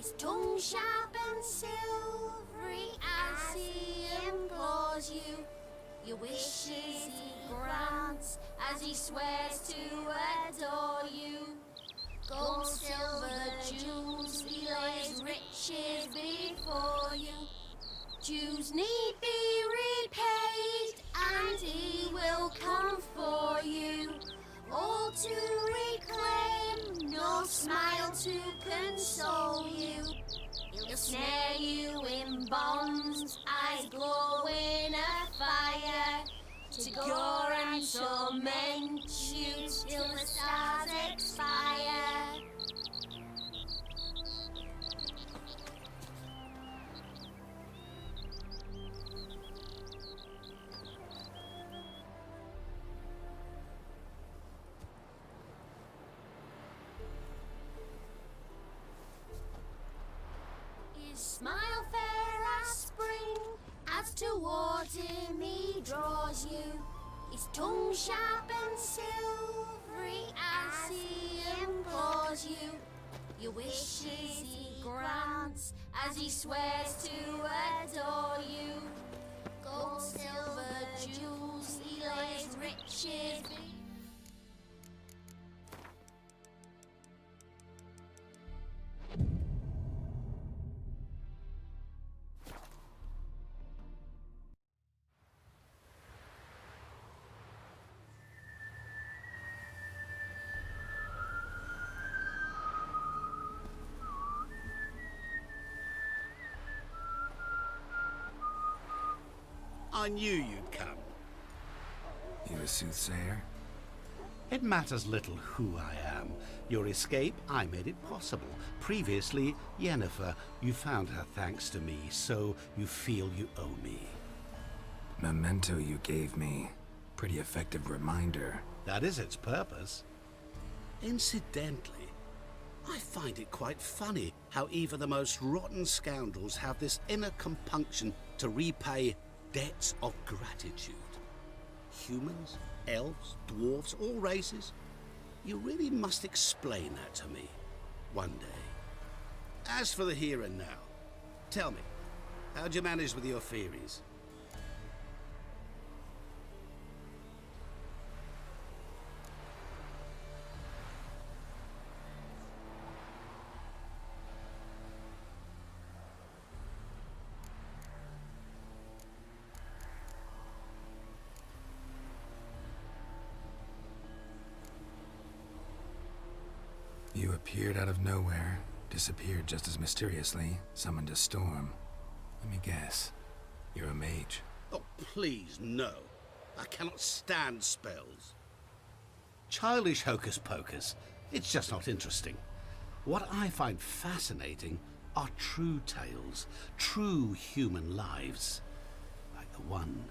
his tongue sharp and silvery as he implores you. Your wishes he grants as he swears to adore you. Gold, silver, jewels, he lays riches before you. Dues need be repaid, and he will come for you. All to reclaim, no smile to console you. He'll snare you in bonds, eyes glow in a fire, to gore and torment you till the stars expire. His smile fair as spring, as towards him he draws you. His tongue sharp and silvery as he implores you. Your wishes he grants as he swears to adore you. Gold, silver, jewels, he lays riches. I knew you'd come. You a soothsayer? It matters little who I am. Your escape, I made it possible. Previously, Yennefer, you found her thanks to me, so you feel you owe me. Memento you gave me. Pretty effective reminder. That is its purpose. Incidentally, I find it quite funny how even the most rotten scoundrels have this inner compunction to repay debts of gratitude. Humans, elves, dwarfs, all races. You really must explain that to me one day. As for the here and now, tell me, how'd you manage with your theories? You appeared out of nowhere, disappeared just as mysteriously, summoned a storm. Let me guess. You're a mage. Oh, please, no. I cannot stand spells. Childish hocus pocus. It's just not interesting. What I find fascinating are true tales, true human lives, like the one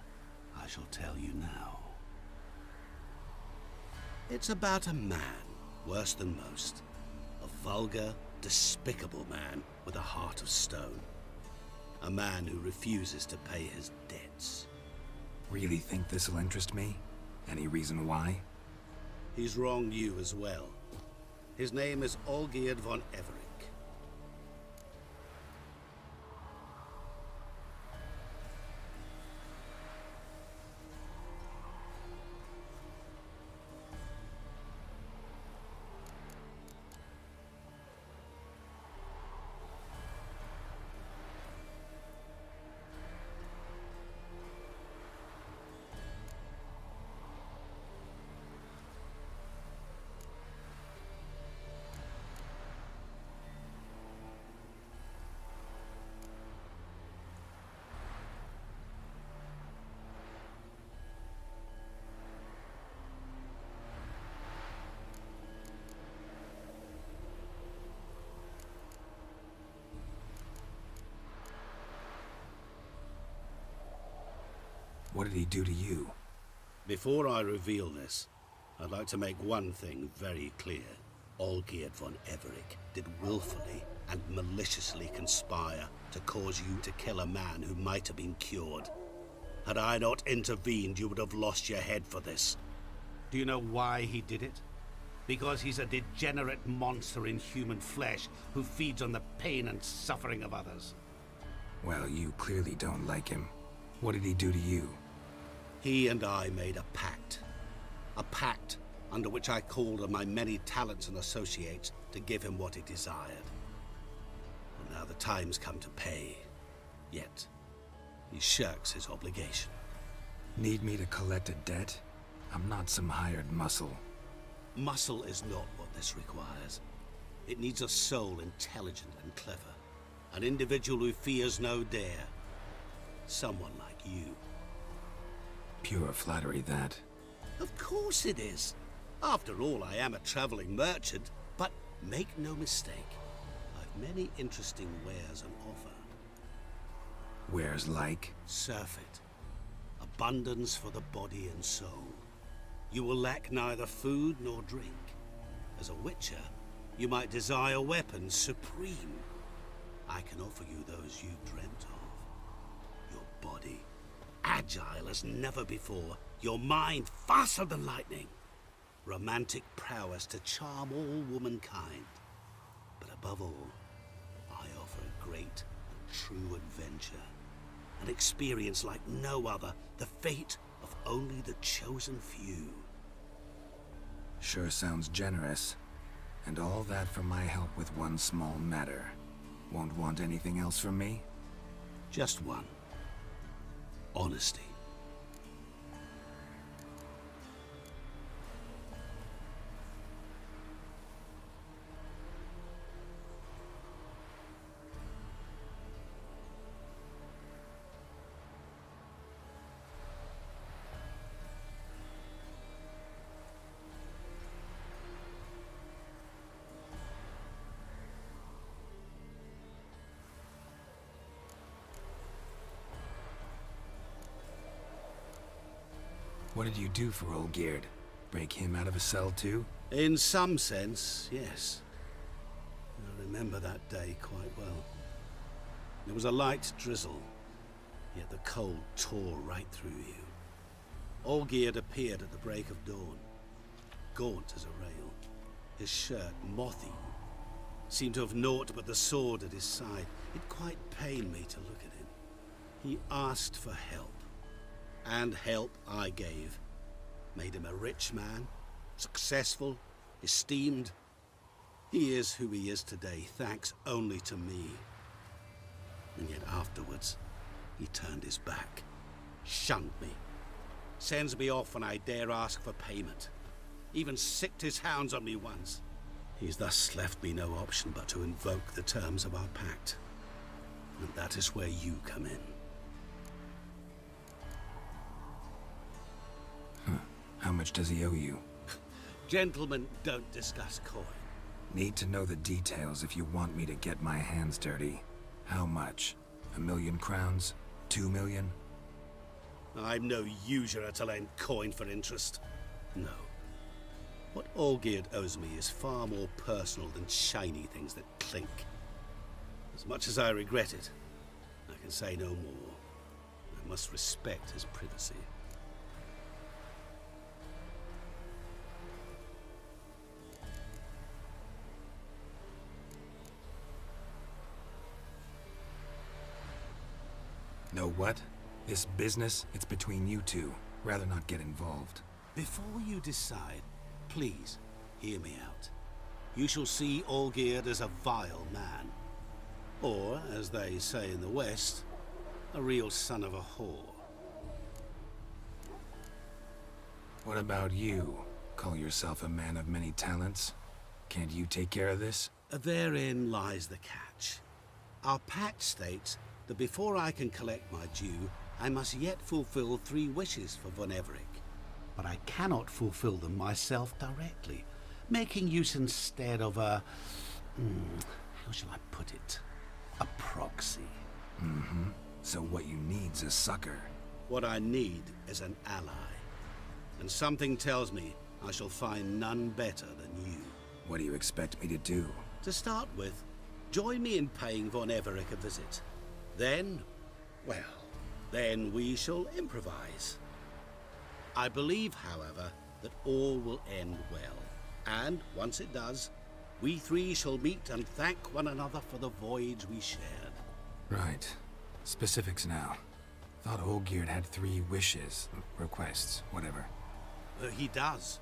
I shall tell you now. It's about a man, worse than most. A vulgar, despicable man with a heart of stone. A man who refuses to pay his debts. Really think this'll interest me? Any reason why? He's wronged you as well. His name is Olgierd von Everec. What did he do to you? Before I reveal this, I'd like to make one thing very clear. Olgierd von Everec did willfully and maliciously conspire to cause you to kill a man who might have been cured. Had I not intervened, you would have lost your head for this. Do you know why he did it? Because he's a degenerate monster in human flesh who feeds on the pain and suffering of others. Well, you clearly don't like him. What did he do to you? He and I made a pact. A pact under which I called on my many talents and associates to give him what he desired. And now the time's come to pay. Yet, he shirks his obligation. Need me to collect a debt? I'm not some hired muscle. Muscle is not what this requires. It needs a soul intelligent and clever. An individual who fears no dare. Someone like you. Pure flattery, that. Of course it is. After all, I am a traveling merchant. But make no mistake, I've many interesting wares on offer. Wares like? Surfeit. Abundance for the body and soul. You will lack neither food nor drink. As a witcher, you might desire weapons supreme. I can offer you those you dreamt of. Your body, agile as never before. Your mind, faster than lightning. Romantic prowess to charm all womankind. But above all, I offer a great and true adventure. An experience like no other. The fate of only the chosen few. Sure sounds generous. And all that for my help with one small matter. Won't want anything else from me? Just one. Honesty. What did you do for old Geard? Break him out of a cell too? In some sense, yes. I remember that day quite well. There was a light drizzle, yet the cold tore right through you. Olgierd appeared at the break of dawn, gaunt as a rail, his shirt moth-eaten, seemed to have naught but the sword at his side. It quite pained me to look at him. He asked for help. And help I gave. Made him a rich man, successful, esteemed. He is who he is today, thanks only to me. And yet afterwards, he turned his back, shunned me, sends me off when I dare ask for payment. Even sicked his hounds on me once. He's thus left me no option but to invoke the terms of our pact. And that is where you come in. How much does he owe you? Gentlemen don't discuss coin. Need to know the details if you want me to get my hands dirty. How much? 1,000,000 crowns? 2 million? I'm no usurer to lend coin for interest. No. What Olgierd owes me is far more personal than shiny things that clink. As much as I regret it, I can say no more. I must respect his privacy. Know what? This business, it's between you two. Rather not get involved. Before you decide, please hear me out. You shall see Olgierd as a vile man. Or, as they say in the West, a real son of a whore. What about you? Call yourself a man of many talents? Can't you take care of this? Therein lies the catch. Our pact states that before I can collect my due, I must yet fulfill 3 wishes for Von Everec. But I cannot fulfill them myself directly, making use instead of a... how shall I put it? A proxy. Mm-hmm. So what you need's a sucker. What I need is an ally. And something tells me I shall find none better than you. What do you expect me to do? To start with, join me in paying Von Everec a visit. Then, well, then we shall improvise. I believe, however, that all will end well. And once it does, we three shall meet and thank one another for the voyage we shared. Right. Specifics now. Thought Olgierd had 3 wishes, requests, whatever. He does.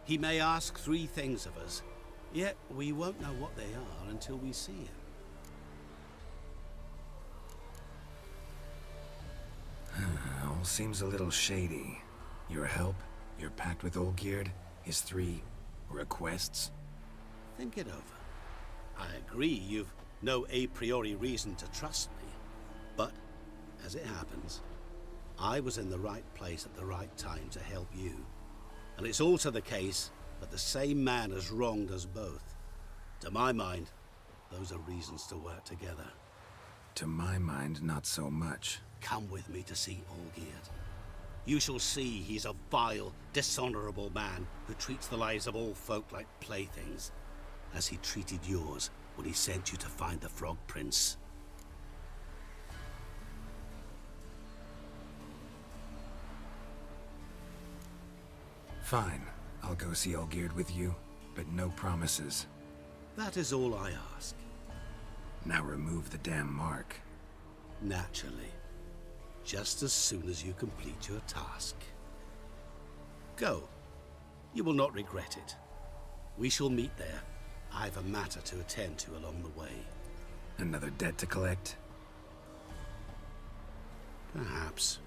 He may ask 3 things of us, yet we won't know what they are until we see him. All seems a little shady. Your help, your pact with Olgierd, his 3 requests. Think it over. I agree you've no a priori reason to trust me, but as it happens, I was in the right place at the right time to help you. And it's also the case that the same man has wronged us both. To my mind, those are reasons to work together. To my mind, not so much. Come with me to see Olgierd. You shall see he's a vile, dishonorable man who treats the lives of all folk like playthings, as he treated yours when he sent you to find the Frog Prince. Fine. I'll go see Olgierd with you, but no promises. That is all I ask. Now remove the damn mark. Naturally. Just as soon as you complete your task. Go. You will not regret it. We shall meet there. I've a matter to attend to along the way. Another debt to collect? Perhaps.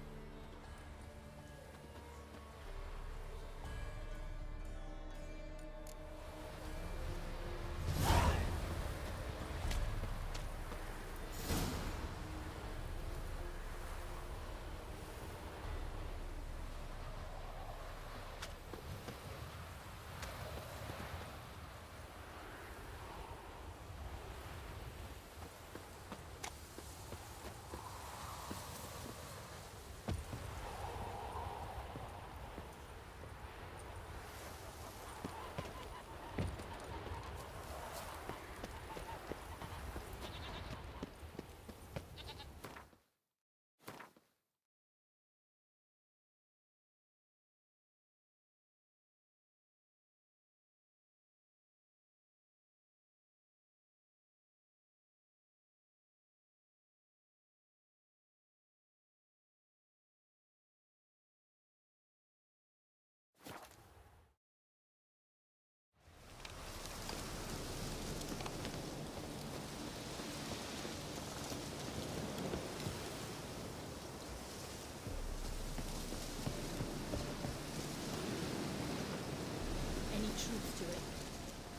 Truth to it.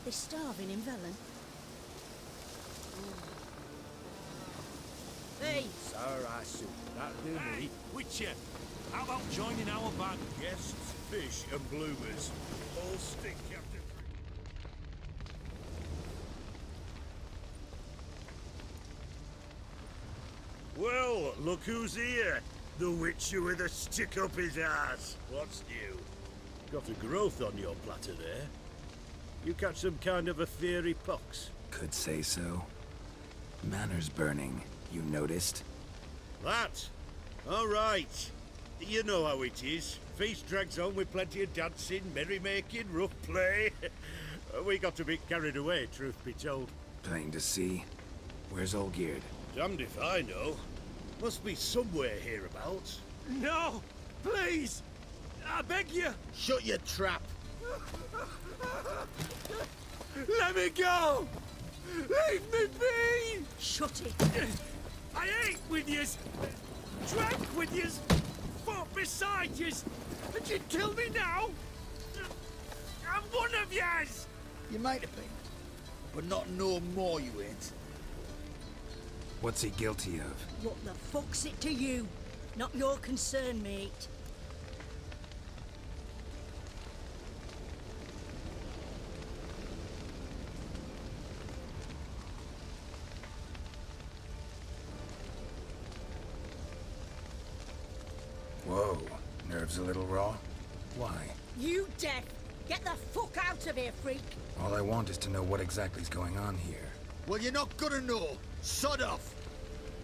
They're starving in Velen. Hey! Sir, I see. That'll do Hey, me. Witcher, how about joining our band? Guests, fish, and bloomers. All stick, Captain. Well, look who's here. The Witcher with a stick up his ass. What's new? Got a growth on your platter there. You catch some kind of a fiery pox. Could say so. Manners burning, you noticed? That? All right. You know how it is. Feast drags on with plenty of dancing, merrymaking, rough play. We got a bit carried away, truth be told. Plain to see. Where's Olgierd? Damned if I know. Must be somewhere hereabouts. No! Please! I beg you! Shut your trap! Let me go! Leave me be! Shut it! I ate with yous! Drank with yous! Fought beside yous! And you kill me now? I'm one of yous! You might have been, but not no more you ain't. What's he guilty of? What the fuck's it to you? Not your concern, mate. Whoa, nerves a little raw? Why? You deaf! Get the fuck out of here, freak! All I want is to know what exactly is going on here. Well, you're not gonna know. Sod off.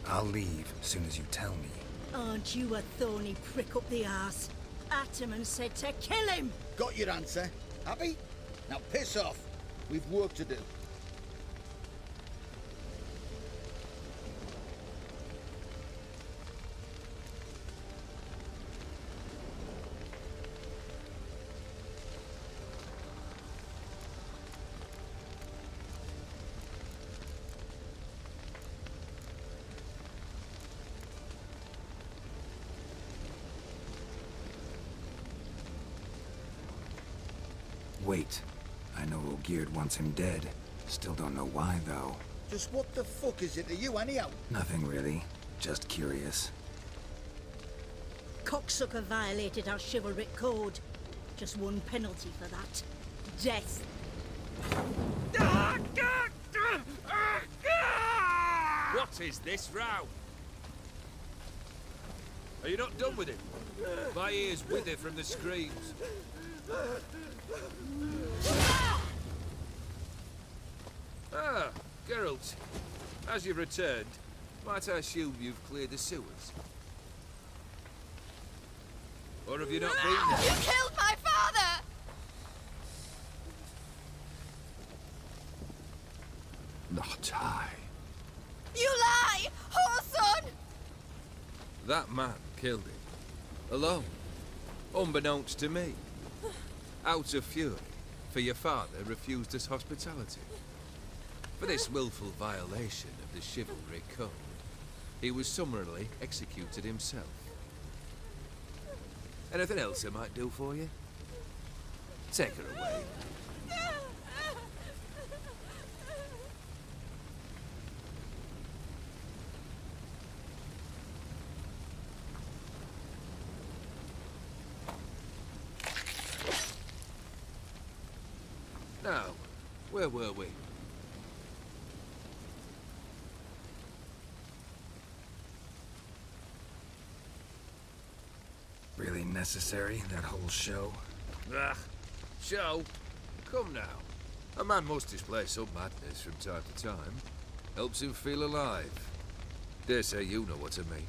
I'll leave as soon as you tell me. Aren't you a thorny prick up the arse? Ataman said to kill him! Got your answer. Happy? Now piss off. We've work to do. Wait. I know Olgierd wants him dead. Still don't know why, though. Just what the fuck is it to you, anyhow? Nothing really. Just curious. Cocksucker violated our chivalric code. Just one penalty for that. Death. What is this row? Are you not done with it? My ears wither from the screams. Ah, Geralt. As you've returned, might I assume you've cleared the sewers? Or have you not been there? You killed my father! Not I. You lie! Whoreson! That man killed him. Alone. Unbeknownst to me. Out of fury, for your father refused us hospitality. For this willful violation of the chivalry code, he was summarily executed himself. Anything else I might do for you? Take her away. Now, where were we? Really necessary, that whole show? Ah, show? Come now. A man must display some madness from time to time. Helps him feel alive. Dare say you know what I mean.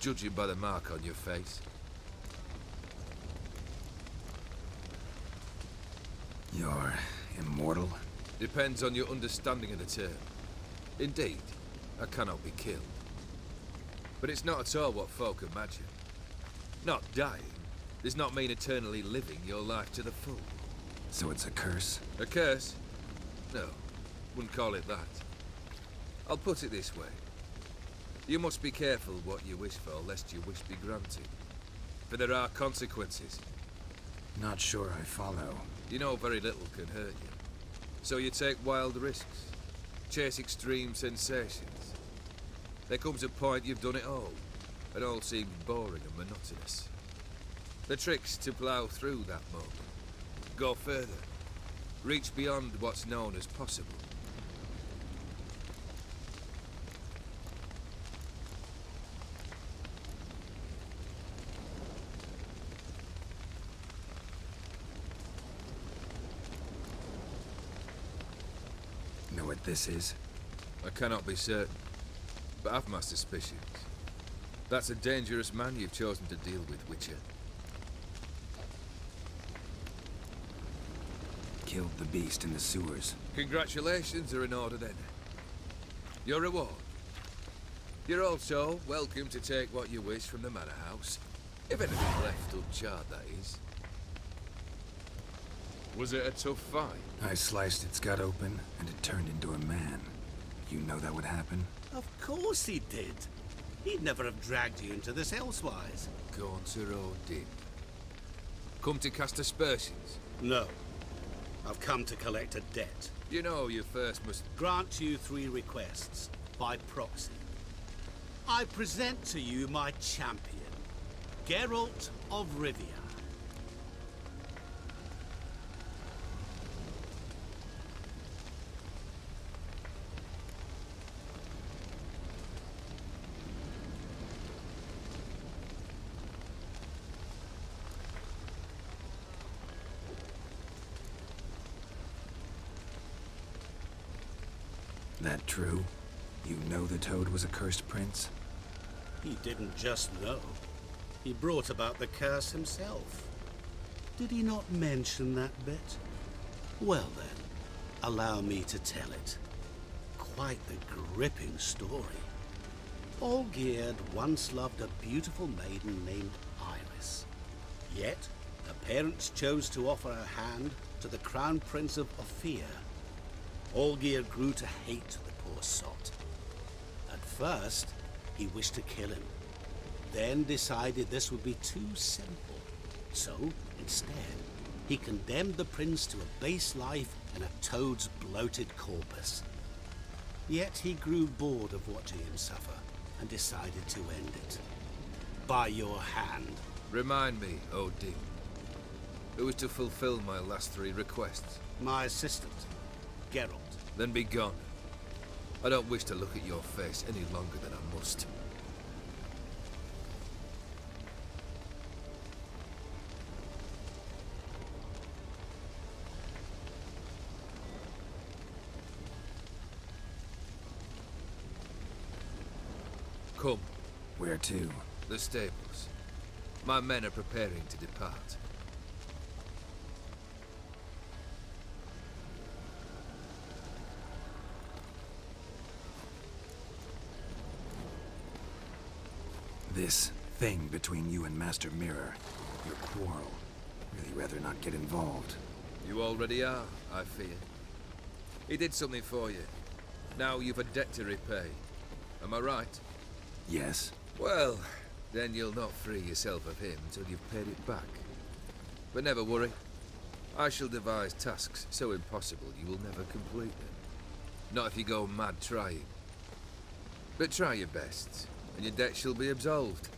Judging by the mark on your face. You're immortal? Depends on your understanding of the term. Indeed, I cannot be killed. But it's not at all what folk imagine. Not dying does not mean eternally living your life to the full. So it's a curse? A curse? No, wouldn't call it that. I'll put it this way. You must be careful what you wish for, lest your wish be granted. For there are consequences. Not sure I follow. You know very little can hurt you. So you take wild risks. Chase extreme sensations. There comes a point you've done it all. And all seems boring and monotonous. The trick's to plough through that moment. Go further. Reach beyond what's known as possible. Know what this is? I cannot be certain, but I've my suspicions. That's a dangerous man you've chosen to deal with, Witcher. Killed the beast in the sewers. Congratulations are in order then. Your reward. You're also welcome to take what you wish from the manor house. If anything left uncharred, that is. Was it a tough fight? I sliced its gut open, and it turned into a man. You know that would happen? Of course he did. He'd never have dragged you into this elsewise. Gauntero did. Come to cast aspersions. No. I've come to collect a debt. You know you first must... Grant you 3 requests, by proxy. I present to you my champion, Geralt of Rivia. That true? You know the Toad was a cursed prince? He didn't just know. He brought about the curse himself. Did he not mention that bit? Well then, allow me to tell it. Quite the gripping story. Olgierd once loved a beautiful maiden named Iris. Yet, her parents chose to offer her hand to the Crown Prince of Ophir. Olgierd grew to hate the poor sot. At first, he wished to kill him, then decided this would be too simple. So, instead, he condemned the prince to a base life in a toad's bloated corpus. Yet he grew bored of watching him suffer and decided to end it. By your hand. Remind me, Odin. Who was to fulfill my last 3 requests? My assistant, Geralt. Then be gone. I don't wish to look at your face any longer than I must. Come. Where to? The stables. My men are preparing to depart. This thing between you and Master Mirror, your quarrel. Really rather not get involved. You already are, I fear. He did something for you. Now you've a debt to repay. Am I right? Yes. Well, then you'll not free yourself of him until you've paid it back. But never worry. I shall devise tasks so impossible you will never complete them. Not if you go mad trying. But try your best, and your debt shall be absolved,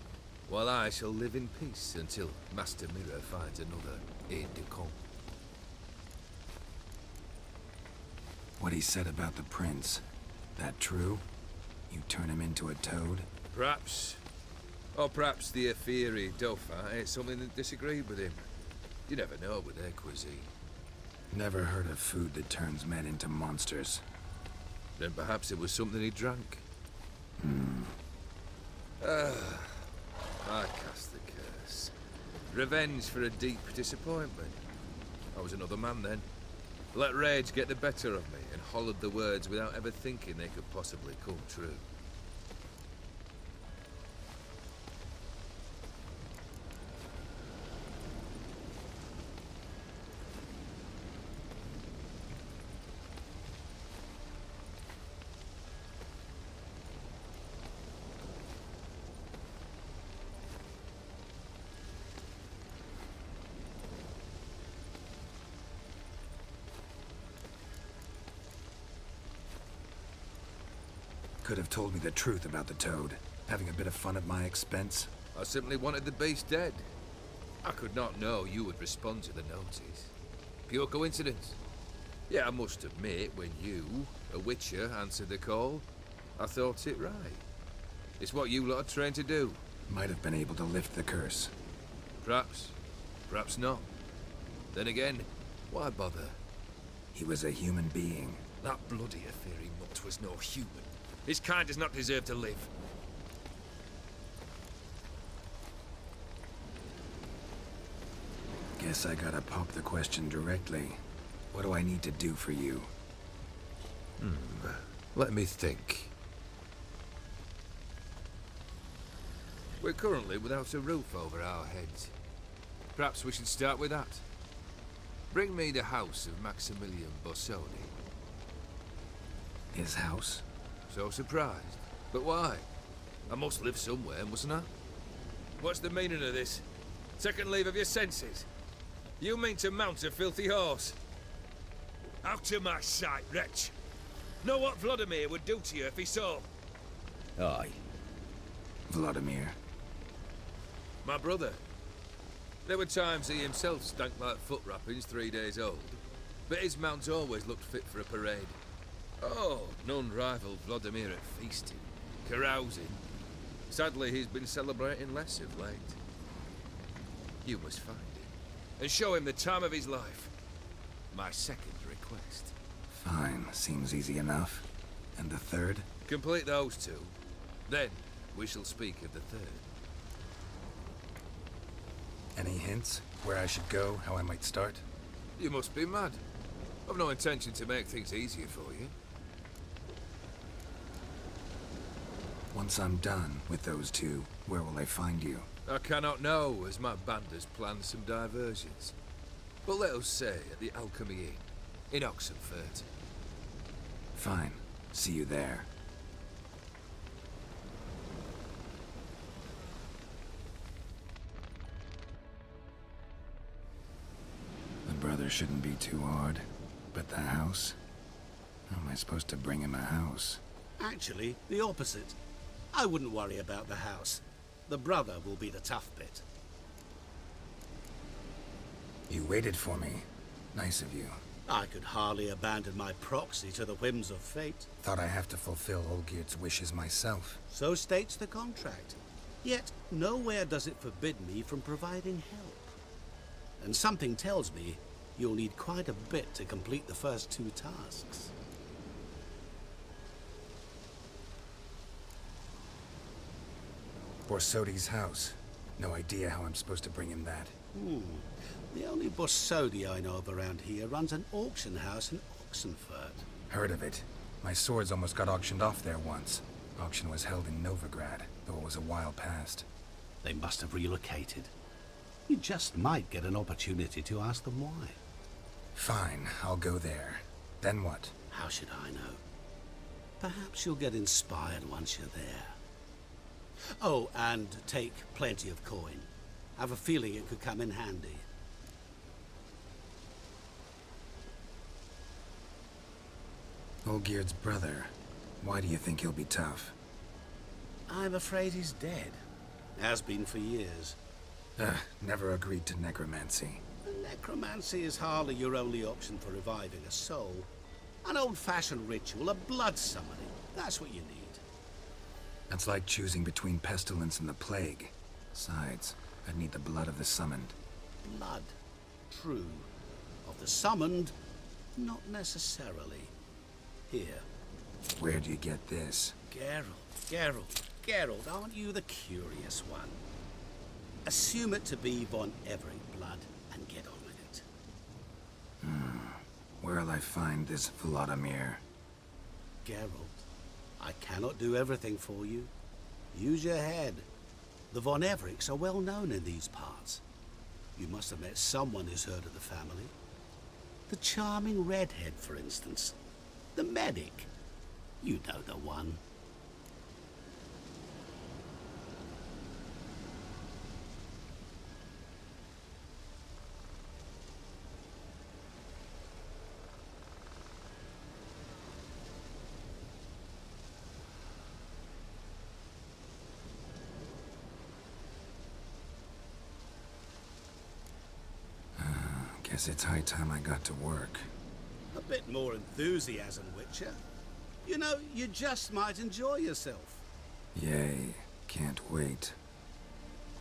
while I shall live in peace until Master Mirror finds another aide-de-camp. What he said about the prince, that true? You turn him into a toad? Perhaps. Or perhaps the Ephiri Dauphin ate something that disagreed with him. You never know with their cuisine. Never heard of food that turns men into monsters. Then perhaps it was something he drank. I cast the curse. Revenge for a deep disappointment. I was another man then. Let rage get the better of me and hollered the words without ever thinking they could possibly come true. Could have told me the truth about the toad, having a bit of fun at my expense. I simply wanted the beast dead. I could not know you would respond to the notice. Pure coincidence. Yeah, I must admit, when you, a witcher, answered the call, I thought it right. It's what you lot are trained to do. Might have been able to lift the curse. Perhaps. Perhaps not. Then again, why bother? He was a human being. That bloody Ephiri mutt was no human. His kind does not deserve to live. Guess I gotta pop the question directly. What do I need to do for you? Let me think. We're currently without a roof over our heads. Perhaps we should start with that. Bring me the house of Maximilian Bossoni. His house? So surprised. But why? I must live somewhere, mustn't I? What's the meaning of this? Second leave of your senses? You mean to mount a filthy horse? Out of my sight, wretch! Know what Vladimir would do to you if he saw? Aye. Vladimir. My brother. There were times he himself stank like foot wrappings 3 days old, but his mount always looked fit for a parade. Oh, none rivaled Vladimir at feasting, carousing. Sadly, he's been celebrating less of late. You must find him, and show him the time of his life. My second request. Fine, seems easy enough. And the third? Complete those 2, then we shall speak of the third. Any hints? Where I should go, how I might start? You must be mad. I've no intention to make things easier for you. Once I'm done with those two, where will I find you? I cannot know, as my band has planned some diversions. But let us say at the Alchemy Inn, in Oxenfurt. Fine. See you there. The brother shouldn't be too hard. But the house? How am I supposed to bring him a house? Actually, the opposite. I wouldn't worry about the house. The brother will be the tough bit. You waited for me. Nice of you. I could hardly abandon my proxy to the whims of fate. Thought I have to fulfill Olgierd's wishes myself. So states the contract. Yet, nowhere does it forbid me from providing help. And something tells me you'll need quite a bit to complete the first two tasks. Borsodi's house. No idea how I'm supposed to bring him that. The only Borsodi I know of around here runs an auction house in Oxenfurt. Heard of it. My swords almost got auctioned off there once. Auction was held in Novigrad, though it was a while past. They must have relocated. You just might get an opportunity to ask them why. Fine, I'll go there. Then what? How should I know? Perhaps you'll get inspired once you're there. Oh, and take plenty of coin. Have a feeling it could come in handy. Olgierd's brother. Why do you think he'll be tough? I'm afraid he's dead. Has been for years. Never agreed to necromancy. Necromancy is hardly your only option for reviving a soul. An old-fashioned ritual, a blood summoning. That's what you need. That's like choosing between pestilence and the plague. Besides, I'd need the blood of the summoned. Blood. True. Of the summoned, not necessarily. Here. Where do you get this? Geralt, aren't you the curious one? Assume it to be von Everett blood and get on with it. Where'll I find this Vladimir? Geralt, I cannot do everything for you. Use your head. The von Evericks are well known in these parts. You must have met someone who's heard of the family. The charming redhead, for instance. The medic. You know the one. Guess it's high time I got to work. A bit more enthusiasm, Witcher. You know, you just might enjoy yourself. Yay, can't wait.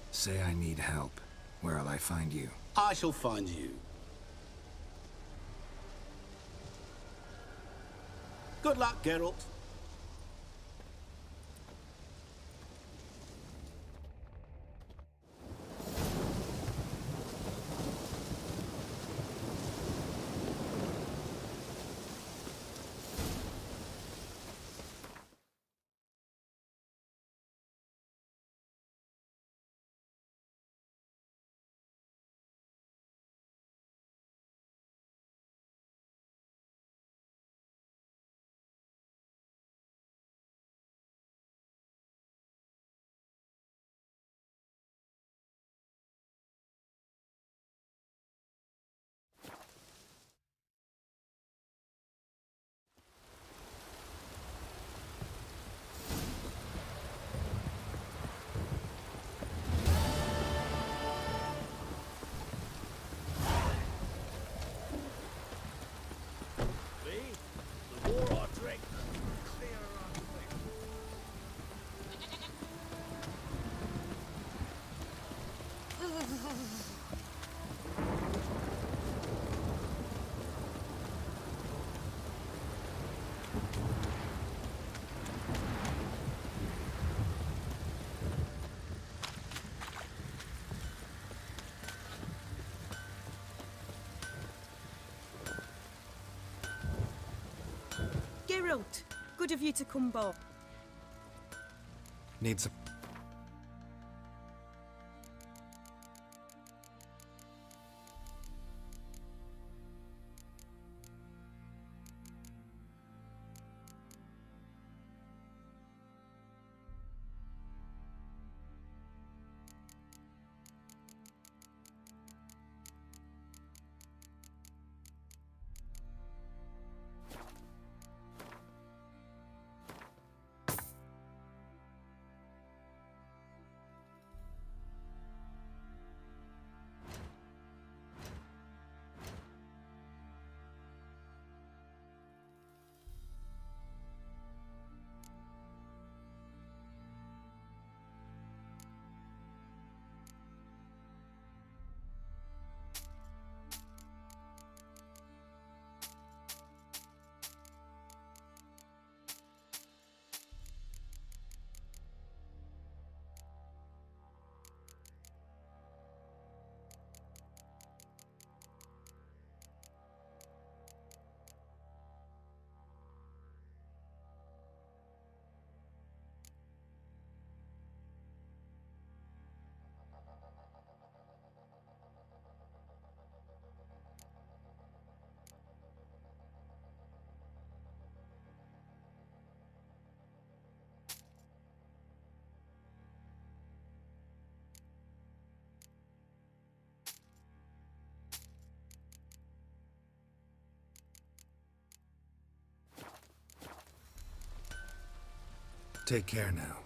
Say I need help. Where'll I find you? I shall find you. Good luck, Geralt. Geralt, good of you to come back. Need some... Take care now.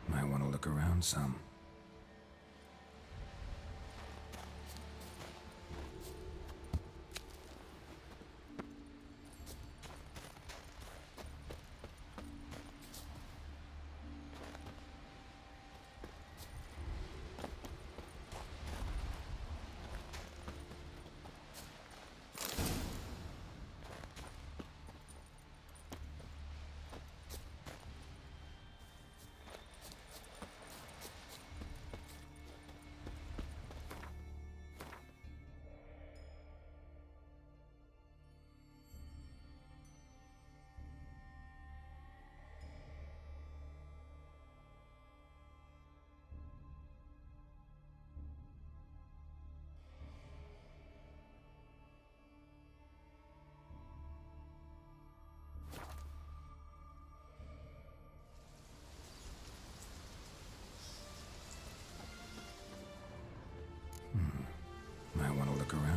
Might want to look around some.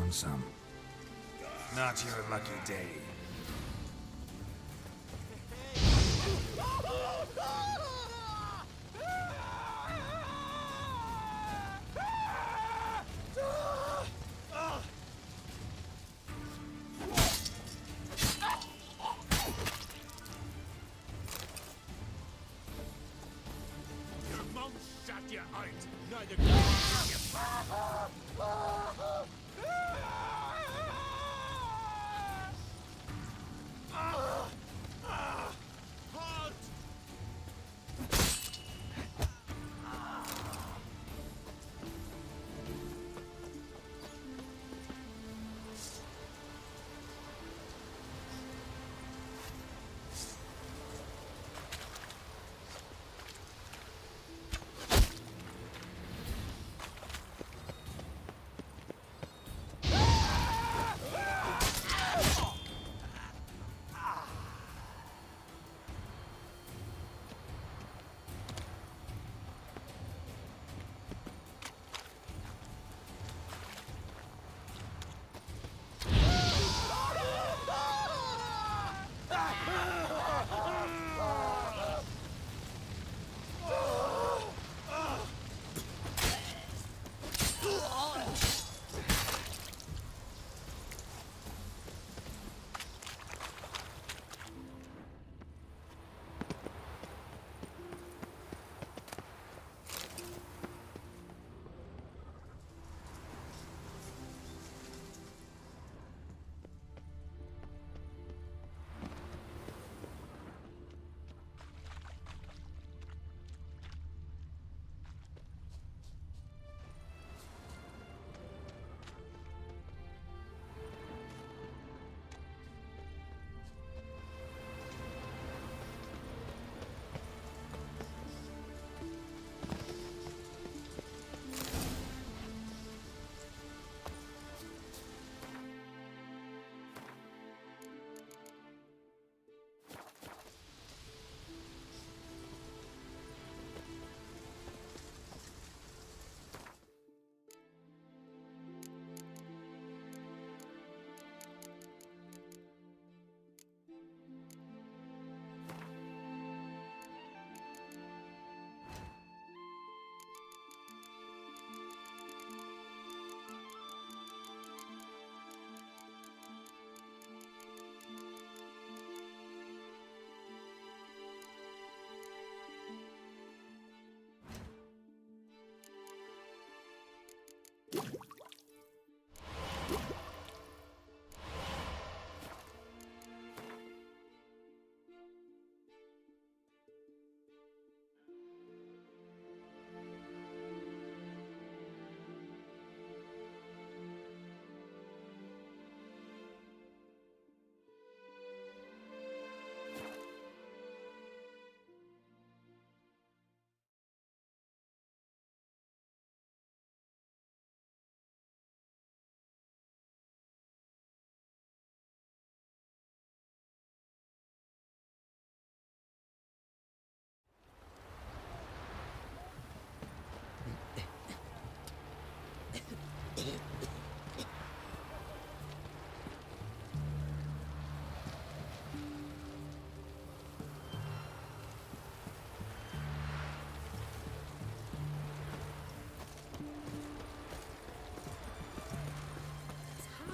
found some. Not your lucky day. Your mum shut you out. Neither can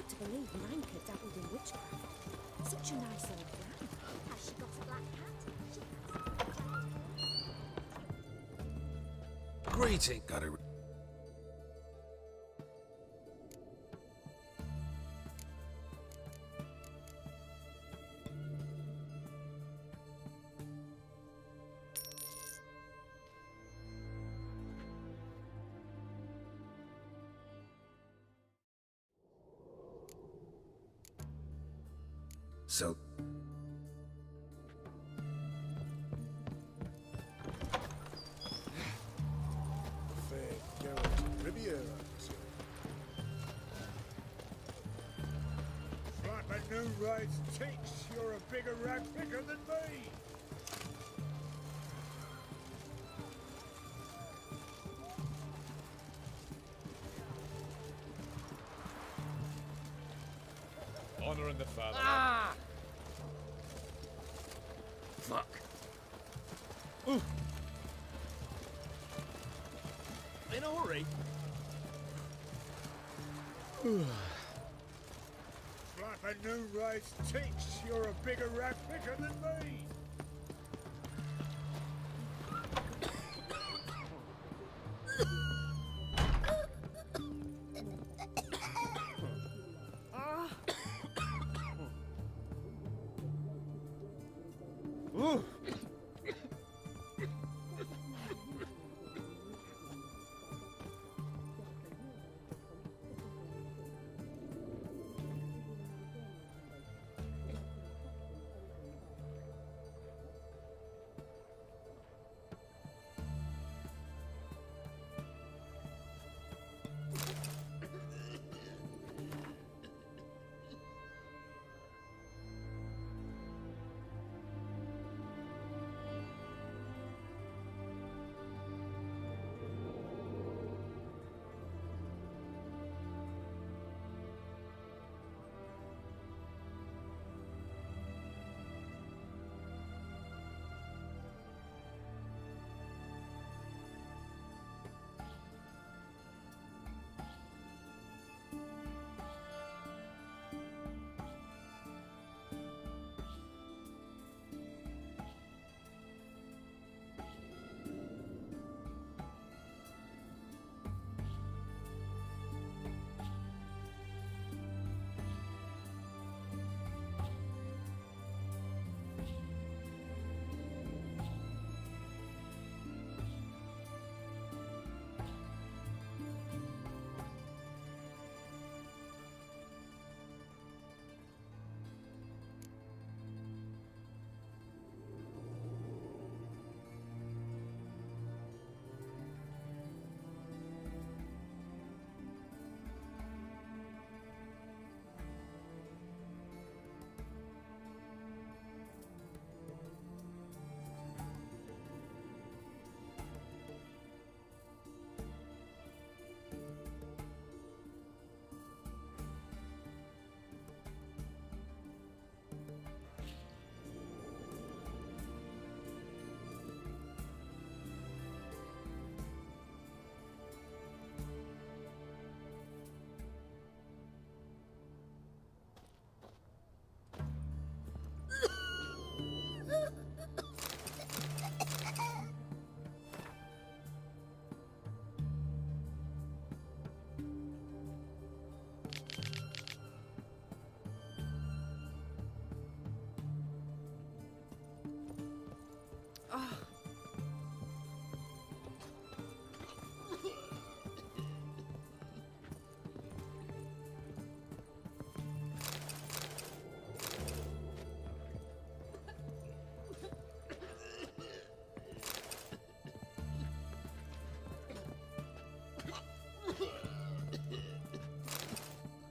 To believe Nanka dabbled in witchcraft. Such a nice old gram. Has she got a black cat? Greeting. Got a... So... Right, but new rides takes. You're a bigger rag picker than me. honour and the father. Fuck. In a hurry? Slap a new rice teats. You're a bigger rat picker than me.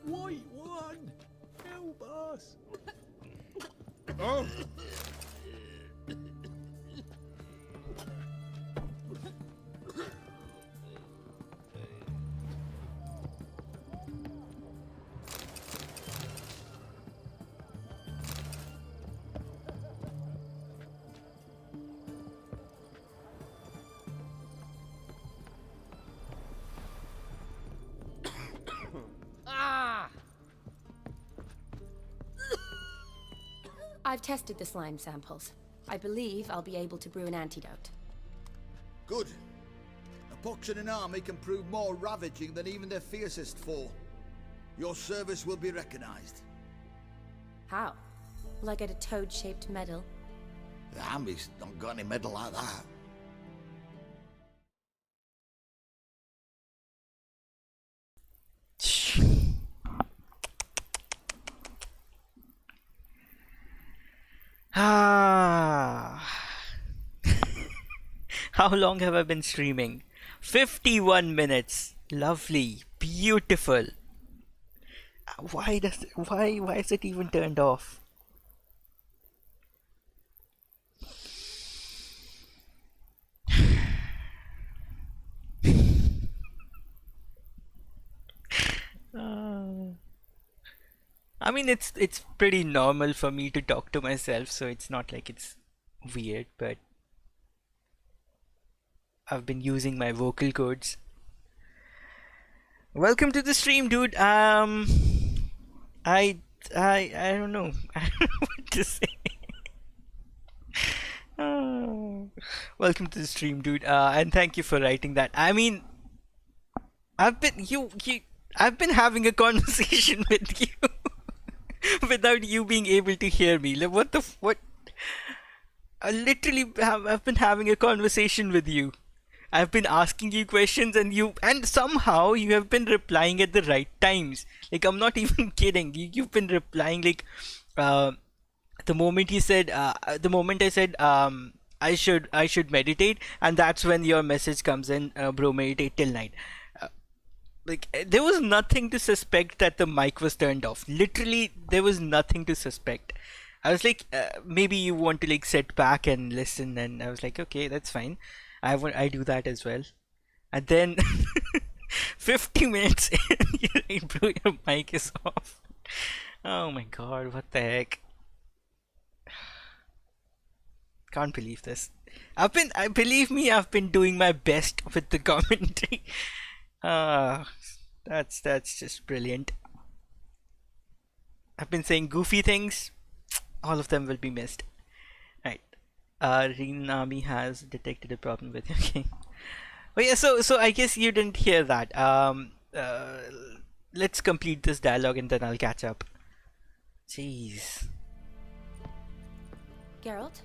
White one! Help us! Oh! I've tested the slime samples. I believe I'll be able to brew an antidote. Good. A pox in an army can prove more ravaging than even their fiercest foe. Your service will be recognized. How? Will I get a toad-shaped medal? The army's not got any medal like that. Ah. How long have I been streaming? 51 minutes. Lovely. Beautiful. Why is it even turned off? I mean, it's pretty normal for me to talk to myself, so it's not like it's weird, but I've been using my vocal cords. Welcome to the stream, dude. I don't know. I don't know what to say. Oh. Welcome to the stream, dude. And thank you for writing that. I mean, I've been having a conversation with you without you being able to hear me. Like, what? I've been having a conversation with you. I've been asking you questions and somehow you have been replying at the right times. Like, I'm not even kidding. You've been replying like the moment I said I should meditate, and that's when your message comes in, bro, meditate till night. Like, there was nothing to suspect that the mic was turned off. Literally, there was nothing to suspect. I was like, maybe you want to like sit back and listen, and I was like, okay, that's fine. I do that as well. And then 50 minutes in, you're like, bro, your mic is off. Oh my god, what the heck? Can't believe this. Believe me, I've been doing my best with the commentary. That's just brilliant. I've been saying goofy things. All of them will be missed. Right. Rinami has detected a problem with your game. Oh yeah, so I guess you didn't hear that. Let's complete this dialogue and then I'll catch up. Jeez. Geralt?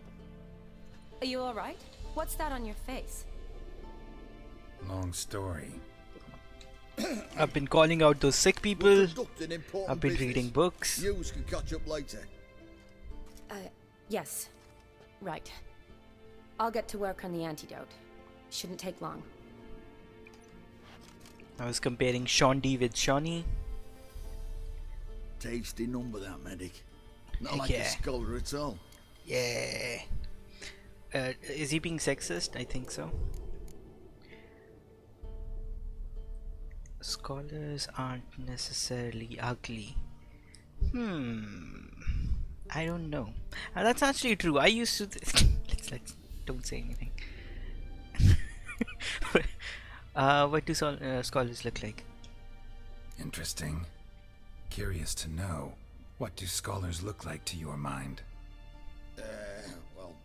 Are you alright? What's that on your face? Long story. I've been calling out those sick people. I've been business. reading books. Yous can catch up later. Yes. Right. I'll get to work on the antidote. Shouldn't take long. I was comparing Shondi with Shawnee. Tasty number, that medic. Not like a scholar at all. Yeah. Is he being sexist? I think so. Scholars aren't necessarily ugly. I don't know. That's actually true. I used to. Let's don't say anything. What do scholars look like? Interesting. Curious to know, what do scholars look like to your mind? Well,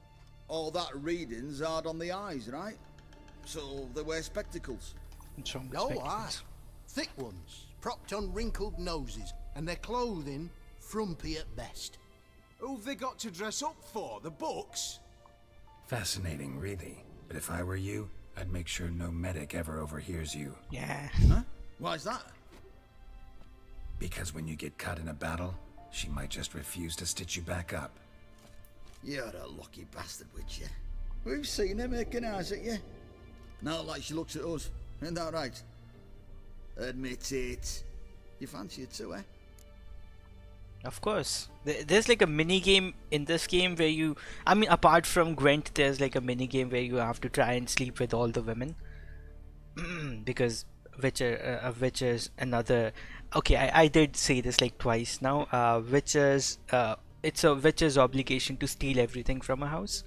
all that reading's hard on the eyes, right? So they wear spectacles. What's wrong with No, spectacles? thick ones, propped on wrinkled noses, and their clothing frumpy at best. Who've they got to dress up for? The books? Fascinating, really. But if I were you, I'd make sure no medic ever overhears you. Yeah. Huh? Why's that? Because when you get caught in a battle, she might just refuse to stitch you back up. You're a lucky bastard, Witcher. We've seen her making eyes at you. Not like she looks at us. Ain't that right? Admit it. You fancy it too, eh? Of course. There's like a mini game in this game where you, I mean, apart from Gwent, there's like a mini game where you have to try and sleep with all the women. Because Witcher's another. Okay, I did say this like twice now. Witcher's it's a Witcher's obligation to steal everything from a house,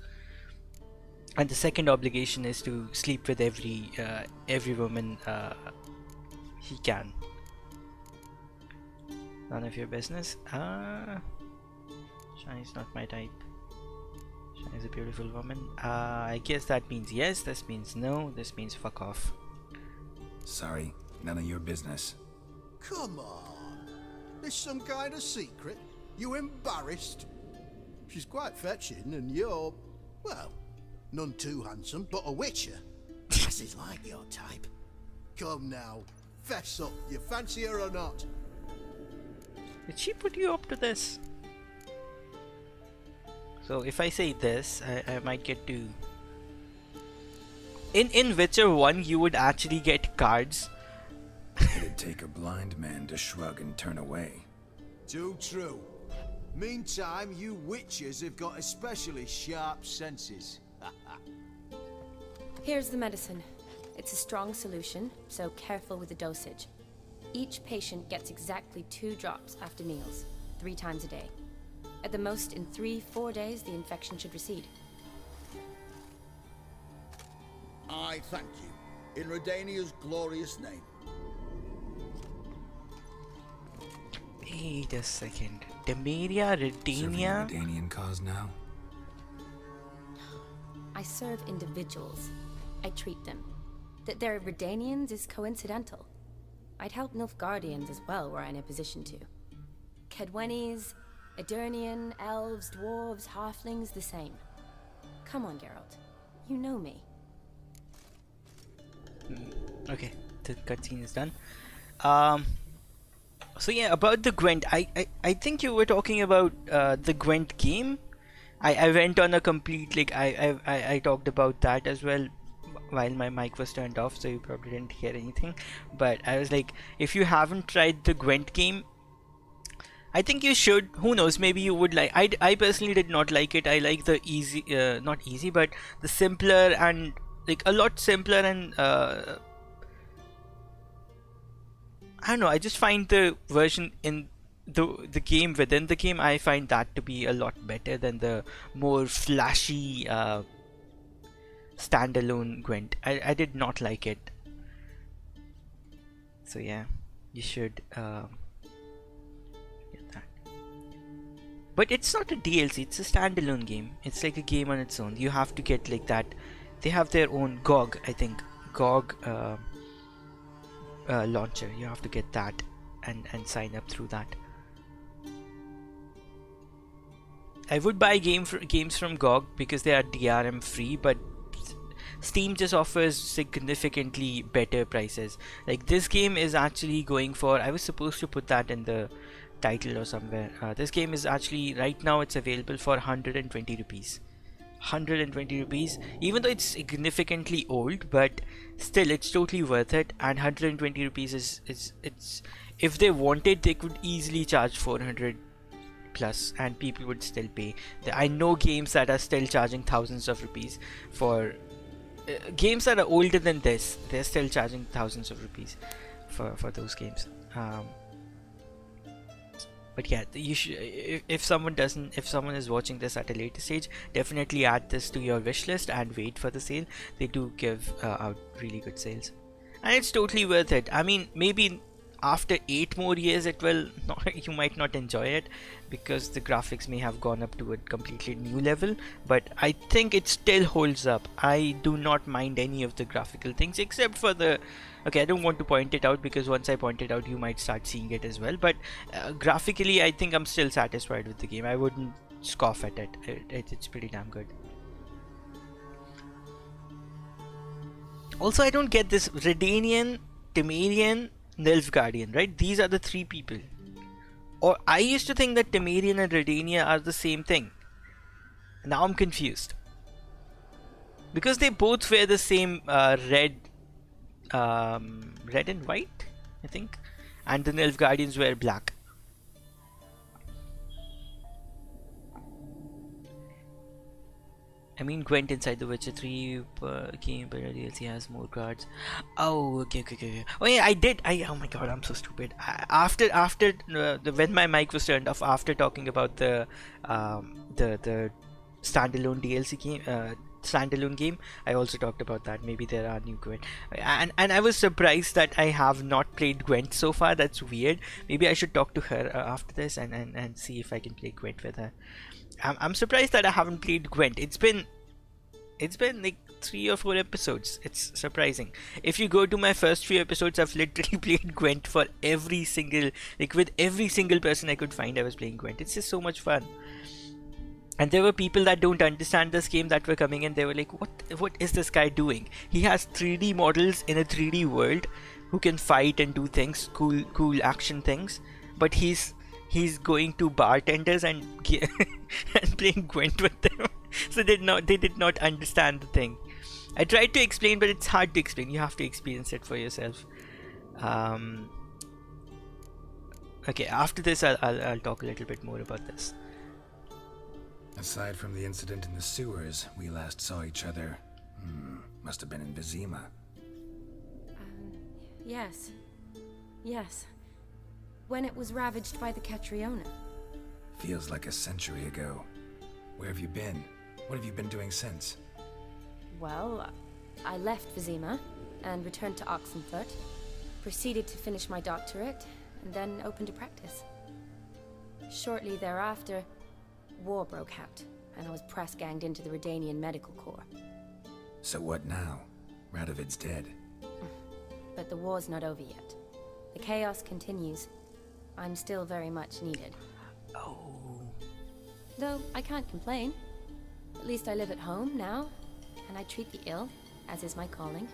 and the second obligation is to sleep with every woman he can. None of your business. Shani's not my type. Shani's a beautiful woman. I guess that means yes. This means no. This means fuck off. Sorry, none of your business. Come on. There's some kind of secret. You embarrassed? She's quite fetching, and you're, well, none too handsome, but a witcher. Lasses like your type. Come now, fess up. You fancy her or not? Did she put you up to this? So if I say this, I might get to. In Witcher 1, you would actually get cards. It'd take a blind man to shrug and turn away. Too true. Meantime, you witches have got especially sharp senses. Here's the medicine. It's a strong solution, so careful with the dosage. Each patient gets exactly 2 drops after meals. 3 times a day. At the most, in 3-4 days, the infection should recede. I thank you. In Redania's glorious name. Wait a second. Demeria, Serving the Redania? Redanian cause now? I serve individuals. I treat them. That they're Redanians is coincidental. I'd help Nilfgaardians as well were I in a position to. Kedwenis, Edirnian, elves, dwarves, halflings, the same. Come on, Geralt. You know me. Okay, the cutscene is done. So yeah, about the Gwent, I think you were talking about the Gwent game. I went on a complete, like, I talked about that as well while my mic was turned off, so you probably didn't hear anything. But I was like, if you haven't tried the Gwent game, I think you should. Who knows, maybe you would like. I personally did not like it. I like the easy, not easy, but the simpler and like a lot simpler and I don't know, I just find the version in the game within the game, I find that to be a lot better than the more flashy standalone Gwent. I did not like it. So yeah, you should get that. But it's not a DLC, it's a standalone game. It's like a game on its own. You have to get like that. They have their own GOG, I think. GOG launcher. You have to get that and sign up through that. I would buy games from GOG because they are DRM free, but Steam just offers significantly better prices. Like this game is actually going for, I was supposed to put that in the title or somewhere. This game is actually, right now it's available for 120 rupees. 120 rupees, even though it's significantly old, but still it's totally worth it. And 120 rupees is it's if they wanted, they could easily charge 400 plus and people would still pay. I know games that are still charging thousands of rupees for games that are older than this. They're still charging thousands of rupees for those games. But yeah, you should, if someone is watching this at a later stage, definitely add this to your wish list and wait for the sale. They do give out really good sales, and it's totally worth it. I mean, maybe after 8 more years it will not, you might not enjoy it because the graphics may have gone up to a completely new level, but I think it still holds up. I do not mind any of the graphical things except for the, okay, I don't want to point it out because once I point it out you might start seeing it as well, but graphically I think I'm still satisfied with the game. I wouldn't scoff at it. It's pretty damn good. Also, I don't get this Redanian, Temerian, Nilfgaardian, right? These are the 3 people. Or I used to think that Temerian and Redania are the same thing. Now I'm confused. Because they both wear the same red and white, I think. And the Nilfgaardians wear black. I mean, Gwent inside the Witcher 3 game, but the DLC has more cards. Oh, okay. Oh yeah, I did. Oh my god, I'm so stupid. After when my mic was turned off, after talking about the standalone DLC game, standalone game, I also talked about that. Maybe there are new Gwent, and I was surprised that I have not played Gwent so far. That's weird. Maybe I should talk to her after this and see if I can play Gwent with her. I'm surprised that I haven't played Gwent. It's been like 3 or 4 episodes. It's surprising. If you go to my first few episodes, I've literally played Gwent for every single, like with every single person I could find, I was playing Gwent. It's just so much fun. And there were people that don't understand this game that were coming in. They were like, what is this guy doing? He has 3D models in a 3D world who can fight and do things, cool action things, but he's going to bartenders and and playing Gwent with them. So they did not understand the thing. I tried to explain, but it's hard to explain. You have to experience it for yourself. Okay, after this I'll talk a little bit more about this. Aside from the incident in the sewers, we last saw each other. Must have been in Vizima. Yes. When it was ravaged by the Catriona. Feels like a century ago. Where have you been? What have you been doing since? Well, I left Vizima and returned to Oxenfurt, proceeded to finish my doctorate, and then opened a practice. Shortly thereafter, war broke out, and I was press-ganged into the Redanian Medical Corps. So what now? Radovid's dead. But the war's not over yet. The chaos continues. I'm still very much needed. Oh. Though I can't complain. At least I live at home now, and I treat the ill, as is my calling.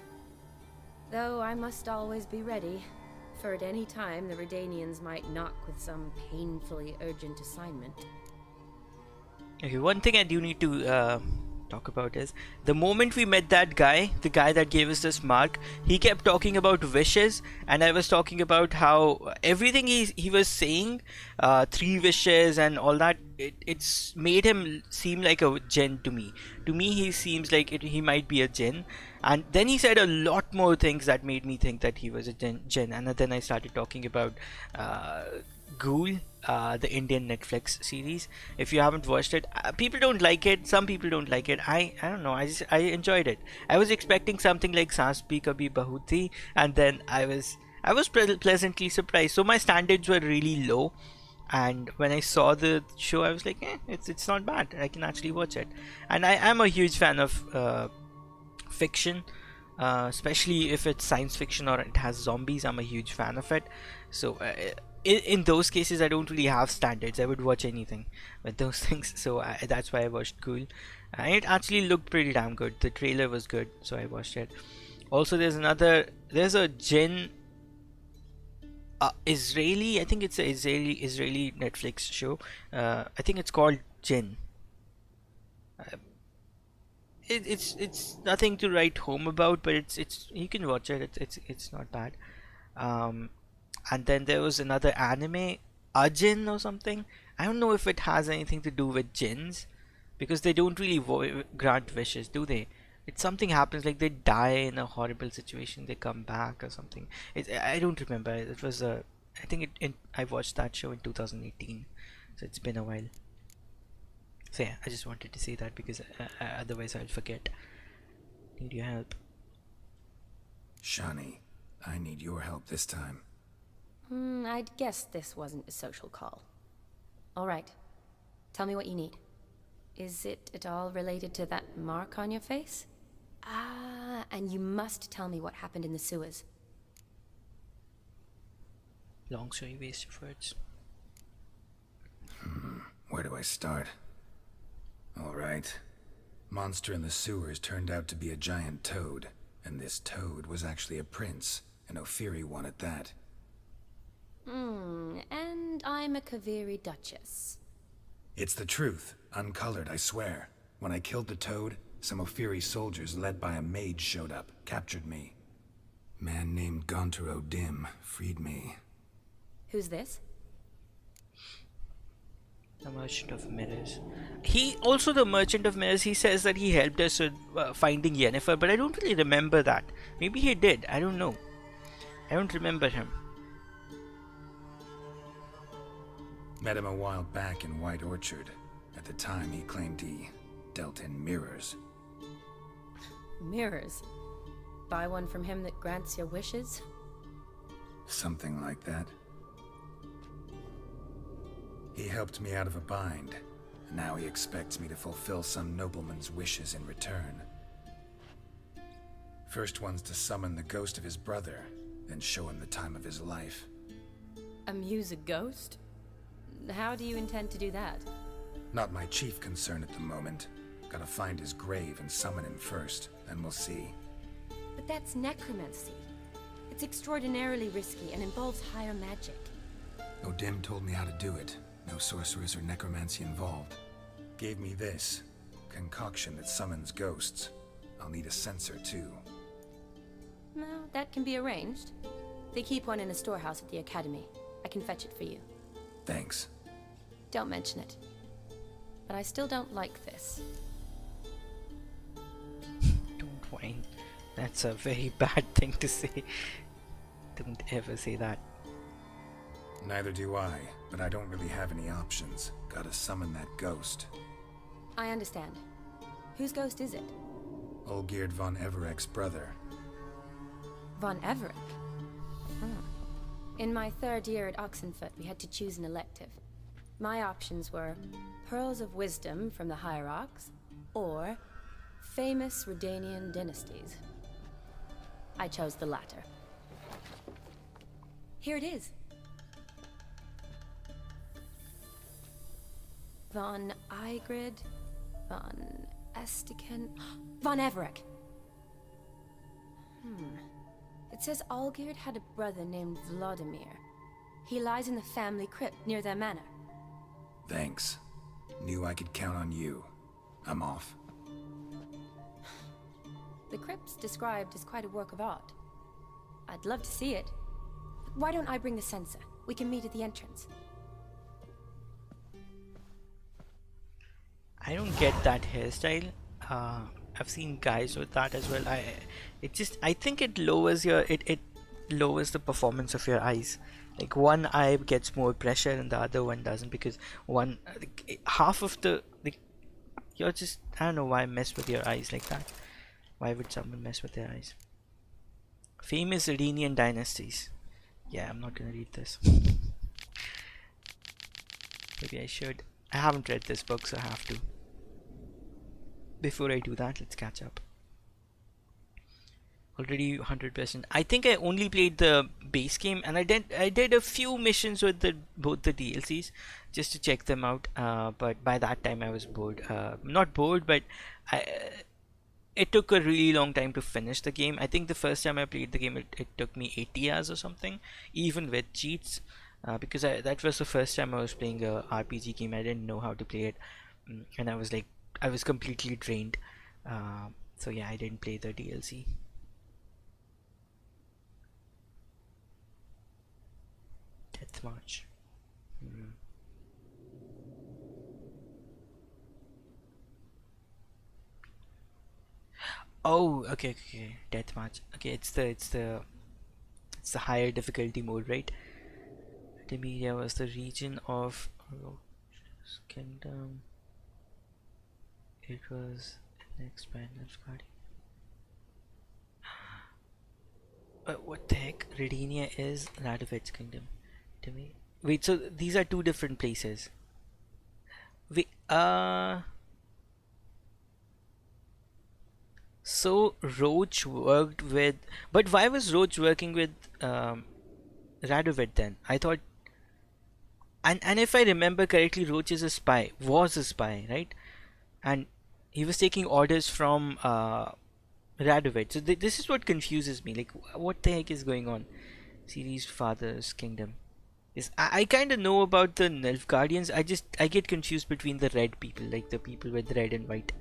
Though I must always be ready, for at any time the Redanians might knock with some painfully urgent assignment. Okay, one thing I do need to talk about is the moment we met that guy, the guy that gave us this mark, he kept talking about wishes, and I was talking about how everything he was saying, 3 wishes and all that, it's made him seem like a djinn to me. To me, he seems like he might be a djinn, and then he said a lot more things that made me think that he was a djinn, and then I started talking about Ghoul, the Indian Netflix series. If you haven't watched it, people don't like it. Some people don't like it. I don't know. I enjoyed it. I was expecting something like Saas Bhi Kabhi Bahu Thi, and then I was pleasantly surprised. So my standards were really low, and when I saw the show, I was like, it's not bad. I can actually watch it. And I am a huge fan of fiction, especially if it's science fiction or it has zombies. I'm a huge fan of it. So in those cases, I don't really have standards. I would watch anything with those things. So that's why I watched Ghoul, and it actually looked pretty damn good. The trailer was good, so I watched it. Also, there's a Jinn Israeli, I think it's an Israeli Netflix show. I think it's called Jinn. It's nothing to write home about, but it's you can watch it. It's not bad. And then there was another anime, Ajin or something. I don't know if it has anything to do with jinns, because they don't really grant wishes, do they? It's something happens, like they die in a horrible situation, they come back or something. I don't remember. It was I think I watched that show in 2018, so it's been a while. So yeah, I just wanted to say that because otherwise I'll forget. Need your help. Shani, I need your help this time. I'd guess this wasn't a social call. All right. Tell me what you need. Is it at all related to that mark on your face? Ah, and you must tell me what happened in the sewers. Long story, waste of words. Where do I start? All right. Monster in the sewers turned out to be a giant toad, and this toad was actually a prince, an Ophiri one at that. And I'm a Kaviri Duchess. It's the truth, uncolored, I swear. When I killed the toad, some Ophiri soldiers led by a mage showed up, captured me. Man named Gontaro Dim freed me. Who's this? The Merchant of Mirrors. The Merchant of Mirrors, he says that he helped us with finding Yennefer, but I don't really remember that. Maybe he did, I don't know. I don't remember him. Met him a while back in White Orchard. At the time, he claimed he dealt in mirrors. Mirrors? Buy one from him that grants your wishes? Something like that. He helped me out of a bind, and now he expects me to fulfill some nobleman's wishes in return. First one's to summon the ghost of his brother, then show him the time of his life. Amuse a ghost? How do you intend to do that? Not my chief concern at the moment. Gotta find his grave and summon him first, then we'll see. But that's necromancy. It's extraordinarily risky and involves higher magic. Odim told me how to do it. No sorcerers or necromancy involved. Gave me this concoction that summons ghosts. I'll need a censer too. No, that can be arranged. They keep one in a storehouse at the academy. I can fetch it for you. Thanks. Don't mention it. But I still don't like this. Don't whine. That's a very bad thing to say. Don't ever say that. Neither do I, but I don't really have any options. Gotta summon that ghost. I understand. Whose ghost is it? Olgierd von Everek's brother. Von Everett? In my third year at Oxenfoot, we had to choose an elective. My options were Pearls of Wisdom from the Hierarchs, or Famous Redanian Dynasties. I chose the latter. Here it is. Von Igrid, von Estiken, von Everek. It says Olgierd had a brother named Vladimir. He lies in the family crypt near their manor. Thanks. Knew I could count on you. I'm off. The crypt's described as quite a work of art. I'd love to see it. Why don't I bring the censer? We can meet at the entrance. I don't get that hairstyle. I've seen guys with that as well. I think it lowers it lowers the performance of your eyes. Like one eye gets more pressure and the other one doesn't, because one half of the you're just, I don't know why mess with your eyes like that. Why would someone mess with their eyes? Famous Iranian dynasties. Yeah, I'm not gonna read this. Maybe I should. I haven't read this book, so I have to. Before I do that, let's catch up. Already 100%. I think I only played the base game, and I did a few missions with both the DLCs just to check them out. But by that time I was bored. Not bored, but it took a really long time to finish the game. I think the first time I played the game, it took me 80 hours or something, even with cheats. Because that was the first time I was playing a RPG game. I didn't know how to play it, and I was completely drained. So yeah, I didn't play the DLC. Death March. Oh, okay. Death March. Okay, it's the higher difficulty mode, right? Demeria was the region of Roach's kingdom. It was an expanded party. What the heck? Redania is Radovid's kingdom. Wait, so these are two different places. Wait, so Roach worked with, but why was Roach working with Radovid then? I thought, and if I remember correctly, Roach is was a spy, right? And he was taking orders from Radovid. So this is what confuses me. Like, what the heck is going on? Ciri's father's kingdom. I kind of know about the Nilfgaardians. I get confused between the red people, like the people with red and white.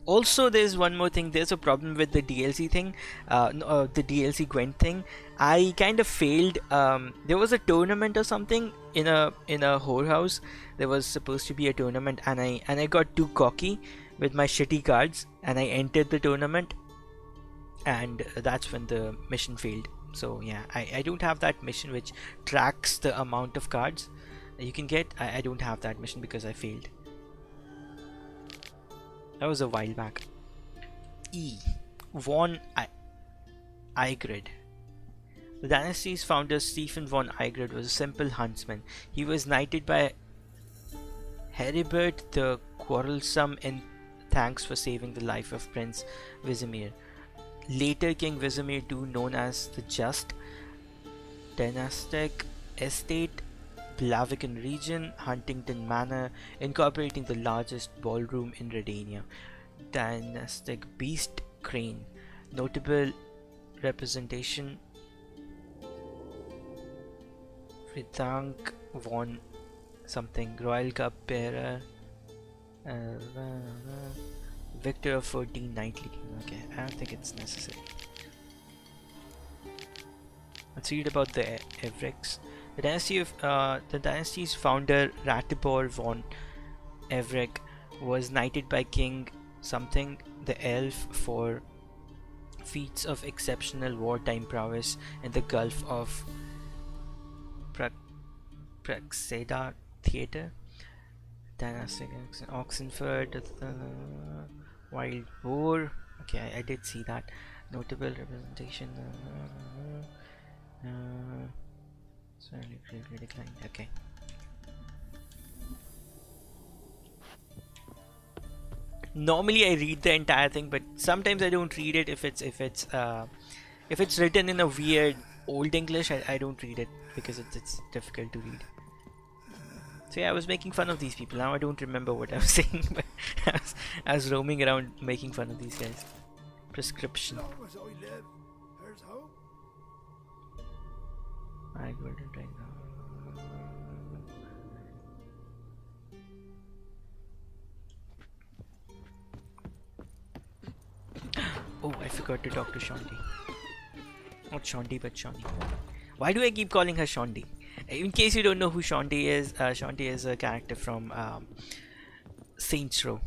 Also, there's one more thing. There's a problem with the DLC thing, the DLC Gwent thing. I kind of failed. There was a tournament or something in a whorehouse. There was supposed to be a tournament, and I got too cocky with my shitty cards, and I entered the tournament, and that's when the mission failed. So yeah, I don't have that mission which tracks the amount of cards you can get. I don't have that mission because I failed. That was a while back. Von Igrid. The dynasty's founder Stephen von Igrid was a simple huntsman. He was knighted by Heribert the Quarrelsome in thanks for saving the life of Prince Vizimir. Later King Vizimir II, known as the Just, dynastic estate, Blaviken region, Huntington Manor, incorporating the largest ballroom in Redania. Dynastic beast crane, notable representation Fritank von something, royal cup bearer, victor of 14 knightly king. Okay, I don't think it's necessary. Let's read about the Evreks. The dynasty's founder Ratibor von Everek was knighted by King something the Elf for feats of exceptional wartime prowess in the Gulf of Praxeda Theatre, Dynastic Oxenford, Wild Boar. Okay, I did see that. Notable representation. Sorry, greatly declined. Okay. Normally I read the entire thing, but sometimes I don't read it if it's written in a weird old English. I don't read it because it's difficult to read. So yeah, I was making fun of these people. Now I don't remember what I was saying, but I was roaming around making fun of these guys. Prescription. I got it right now. Oh, I forgot to talk to Shondi. Not Shondi, but Shondi. Why do I keep calling her Shondi? In case you don't know who Shondi is a character from Saints Row.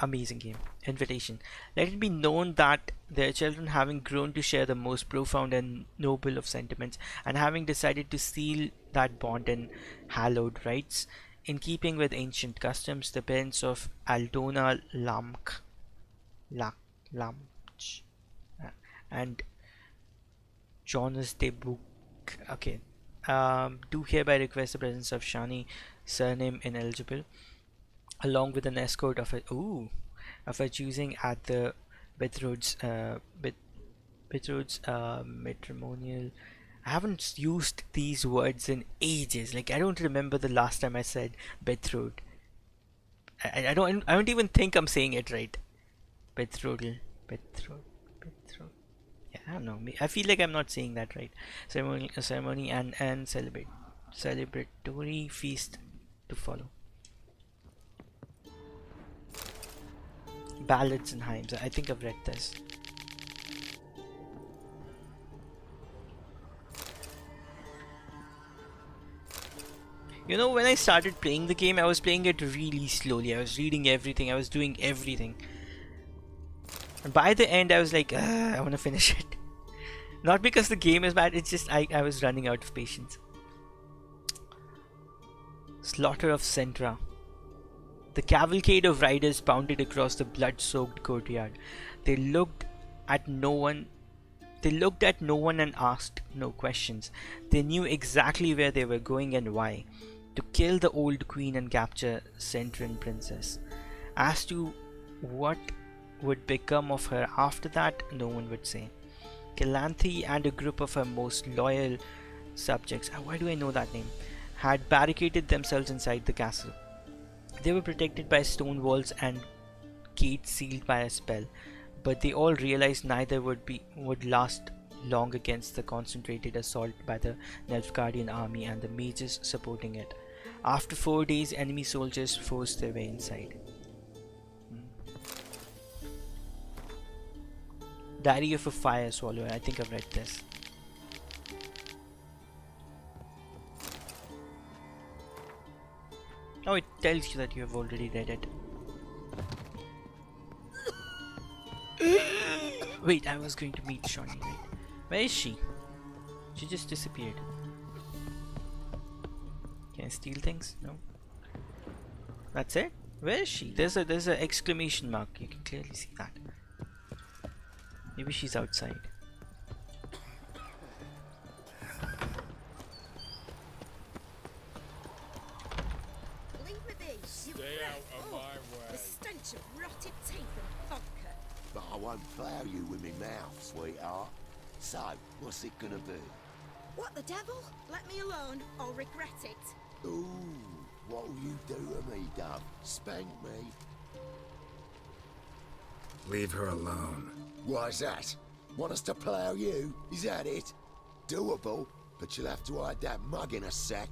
Amazing game. Invitation. Let it be known that their children, having grown to share the most profound and noble of sentiments, and having decided to seal that bond in hallowed rites, in keeping with ancient customs, the parents of Aldona Lamch and Jonas de Book, okay, do hereby request the presence of Shani, surname ineligible, along with an escort of her choosing at the betrothed's matrimonial. I haven't used these words in ages. Like, I don't remember the last time I said betrothed. I don't even think I'm saying it right. Betrothal. Yeah, I don't know. I feel like I'm not saying that right. Ceremony and celebratory feast to follow. Ballads and hymns. I think I've read this. You know, when I started playing the game, I was playing it really slowly. I was reading everything. I was doing everything. And by the end, I was like, I want to finish it. Not because the game is bad, it's just I was running out of patience. Slaughter of Centra. The cavalcade of riders pounded across the blood-soaked courtyard. They looked at no one and asked no questions. They knew exactly where they were going and why. To kill the old queen and capture Centran princess. As to what would become of her after that, no one would say. Calanthe and a group of her most loyal subjects, why do I know that name, had barricaded themselves inside the castle. They were protected by stone walls and gates sealed by a spell, but they all realized neither would last long against the concentrated assault by the Nilfgaardian army and the mages supporting it. After 4 days, enemy soldiers forced their way inside. Diary of a Fire Swallower. I think I've read this. Oh, it tells you that you have already read it. Wait, I was going to meet Shawnee, right? Where is she? She just disappeared. Can I steal things? No. That's it? Where is she? There's a exclamation mark. You can clearly see that. Maybe she's outside. Leave me be. Stay out of my way. The stench of rotted teeth and vodka. But I won't plough you with me mouth, sweetheart. So, what's it gonna be? What the devil? Let me alone, or regret it. Ooh, what'll you do to me, Dove? Spank me? Leave her alone. Why's that? Want us to plough you? Is that it? Doable, but you'll have to hide that mug in a sec.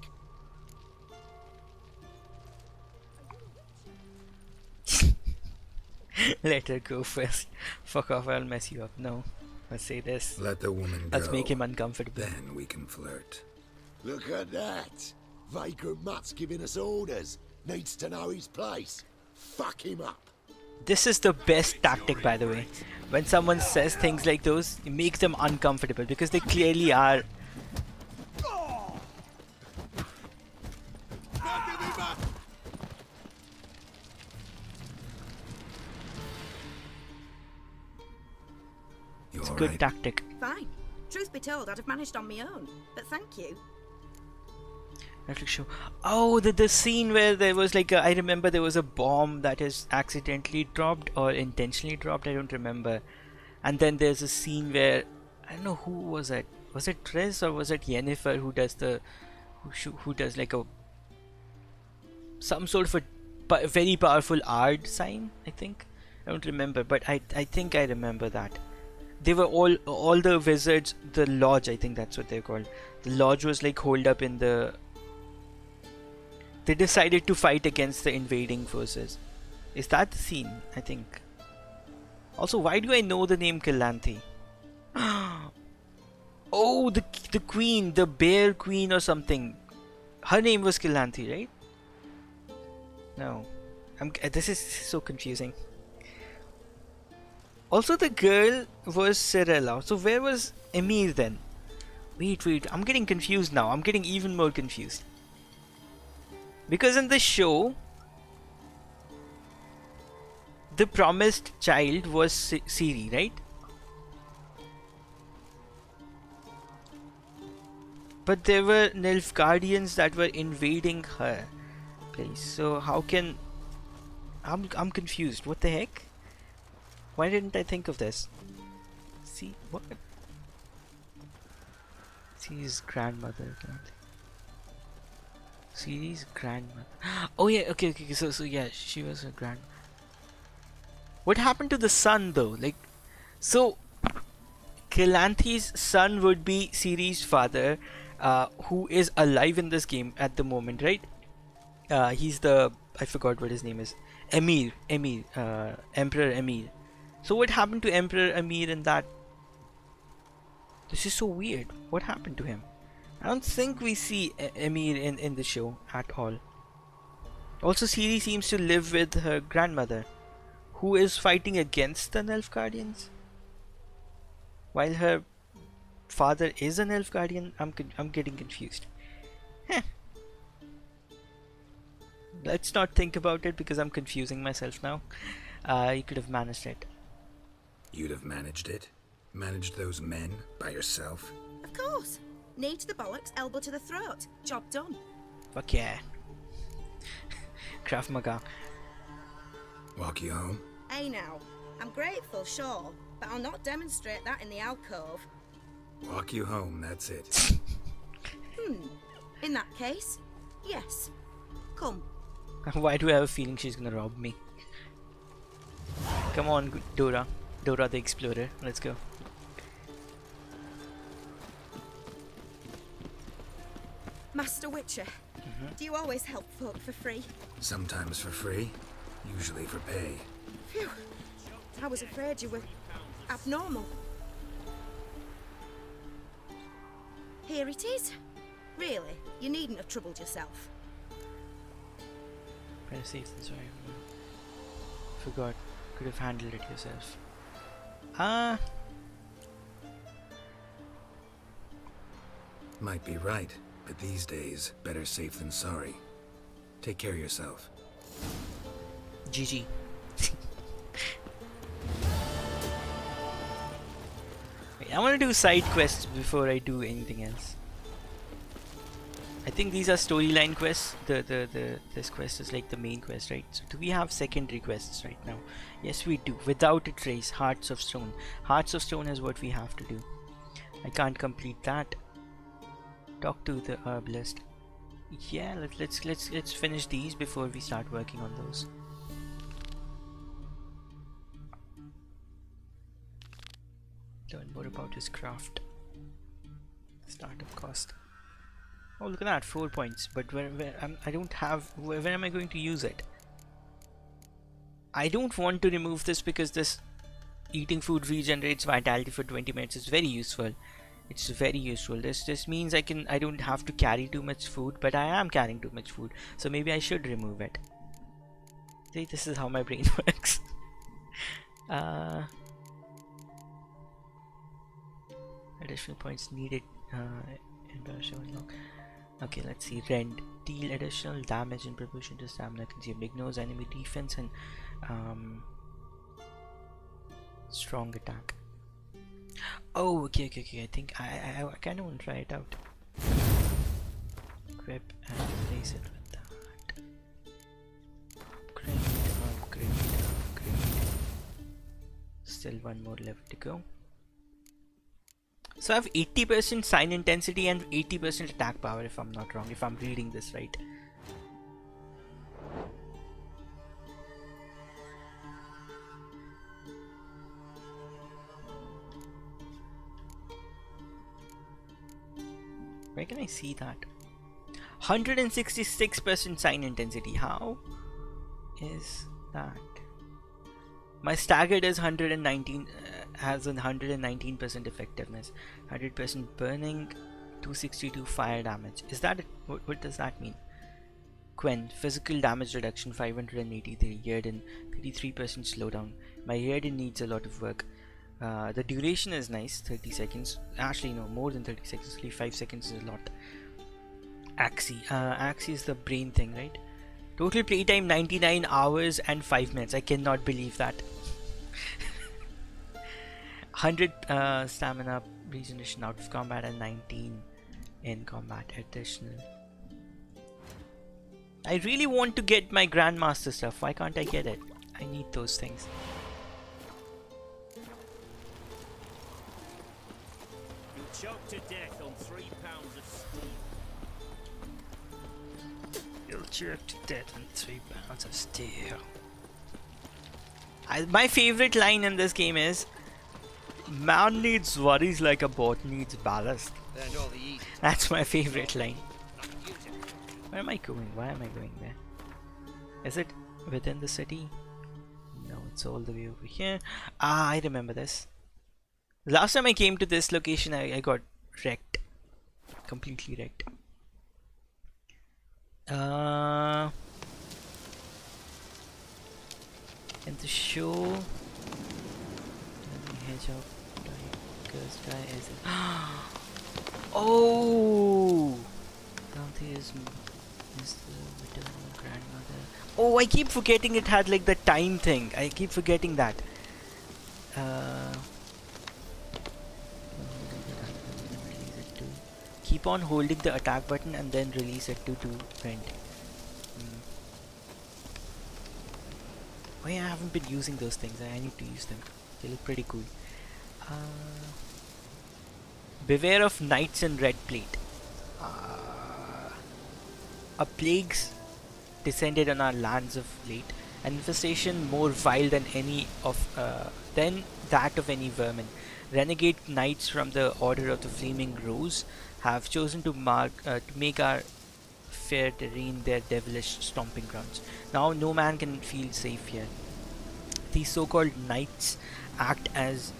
Let her go first. Fuck off, I'll mess you up. No. Let's say this. Let the woman go. Let's make him uncomfortable. Then we can flirt. Look at that! Vagrant Mutt's giving us orders. Needs to know his place. Fuck him up. This is the best tactic, by the way. When someone says things like those, you make them uncomfortable because they clearly are. It's a all good right? tactic. Fine. Truth be told, I'd have managed on my own. But thank you. Netflix show. Oh, the scene where there was like I remember there was a bomb that is accidentally dropped or intentionally dropped. I don't remember. And then there's a scene where I don't know who was it. Was it Triss or was it Yennefer who does who does like some sort of a very powerful art sign? I think I don't remember, but I think I remember that. They were all the wizards. The lodge, I think that's what they're called. The lodge was like holed up in the. They decided to fight against the invading forces. Is that the scene? I think. Also, why do I know the name Calanthe? Oh, the queen, the bear queen or something. Her name was Calanthe, right? No, this is so confusing. Also, the girl was Cirilla. So where was Emir then? Wait, I'm getting confused now. I'm getting even more confused. Because in the show, the promised child was Ciri, right? But there were Nilfgaardians that were invading her place. So how can... I'm confused. What the heck? Why didn't I think of this? See, what? Ciri's grandmother. Ciri's grandmother. Oh yeah, okay. So yeah, she was her grand. What happened to the son though? Like, so Calanthe's son would be Ciri's father, who is alive in this game at the moment, right? He's I forgot what his name is. Emir, Emperor Emir. So what happened to Emperor Emir in that? This is so weird. What happened to him? I don't think we see Emir in the show at all. Also, Ciri seems to live with her grandmother, who is fighting against the Nilfgaardians, while her father is an Nilfgaardian. I'm getting confused. Heh. Let's not think about it because I'm confusing myself now. You could have managed it. You'd have managed it? Managed those men by yourself? Of course. Knee to the bollocks, elbow to the throat. Job done. Fuck yeah. Krav Maga. Walk you home? Hey now, I'm grateful, sure, but I'll not demonstrate that in the alcove. Walk you home, that's it. In that case, yes. Come. Why do I have a feeling she's gonna rob me? Come on, Dora. Dora the Explorer. Let's go. Master Witcher, do you always help folk for free? Sometimes for free, usually for pay. Phew. I was afraid you were abnormal. Here it is. Really, you needn't have troubled yourself. Better safe than sorry. Forgot. Could have handled it yourself. Might be right, but these days, better safe than sorry. Take care of yourself. GG. Wait, I want to do side quests before I do anything else. I think these are storyline quests. This quest is like the main quest, right? So do we have secondary quests right now? Yes, we do. Without a trace, Hearts of Stone. Hearts of Stone is what we have to do. I can't complete that. Talk to the herbalist. Yeah, let's finish these before we start working on those. Learn more about his craft. Startup cost. Oh, look at that, 4 points. But I don't have. Where am I going to use it? I don't want to remove this because this eating food regenerates vitality for 20 minutes. It's very useful. It's very useful. This means I don't have to carry too much food, but I am carrying too much food. So maybe I should remove it. See, this is how my brain works. Additional points needed. Okay, let's see. Rend. Deal additional damage in proportion to stamina consumed. Ignores enemy defense and strong attack. Oh, okay. I think I kind of want to try it out. Equip and replace it with that. Upgrade. Still one more left to go. So I have 80% sign intensity and 80% attack power, if I'm not wrong, if I'm reading this right. Where can I see that? 166% sign intensity. How is that? My staggered is 119, has a 119% effectiveness, 100% burning, 262 fire damage. Is that it? What does that mean? Quen, physical damage reduction 583, Yerden 33% slowdown. My Yerden needs a lot of work. The duration is nice, 30 seconds. Actually, no, more than 30 seconds. Only 5 seconds is a lot. Axie. Axie is the brain thing, right? Total playtime 99 hours and 5 minutes. I cannot believe that. 100 stamina regeneration out of combat and 19 in combat additional. I really want to get my Grandmaster stuff. Why can't I get it? I need those things. You'll choke to death on 3 pounds of steel. You'll choke to death on 3 pounds of steel. My favorite line in this game is, man needs worries like a boat needs ballast. That's my favorite line. Where am I going? Why am I going there? Is it within the city? No, it's all the way over here. Ah, I remember this. Last time I came to this location, I got wrecked. Completely wrecked. In the show, hedgehog tigers guy is oh, Dante is the maternal grandmother. Oh, I keep forgetting it had like the time thing. I keep forgetting that. Keep on holding the attack button and then release it to vent. Oh yeah, I haven't been using those things. I need to use them. They look pretty cool. Beware of knights in red plate. A plague's descended on our lands of late. An infestation more vile than any of than that of any vermin. Renegade knights from the Order of the Flaming Rose have chosen to make our fair terrain their devilish stomping grounds. Now no man can feel safe here. These so-called knights act as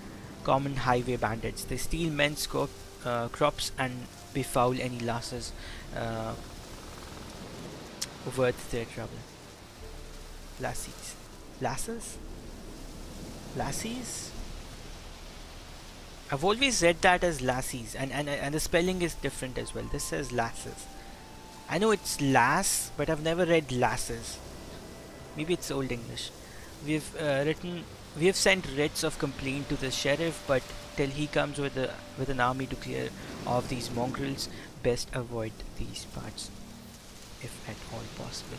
common highway bandits. They steal men's crops and befoul any lasses worth their trouble. Lassies. Lasses? Lassies? I've always read that as lassies, and the spelling is different as well. This says lasses. I know it's lass, but I've never read lasses. Maybe it's Old English. We have sent writs of complaint to the sheriff, but till he comes with an army to clear off these mongrels, best avoid these parts, if at all possible.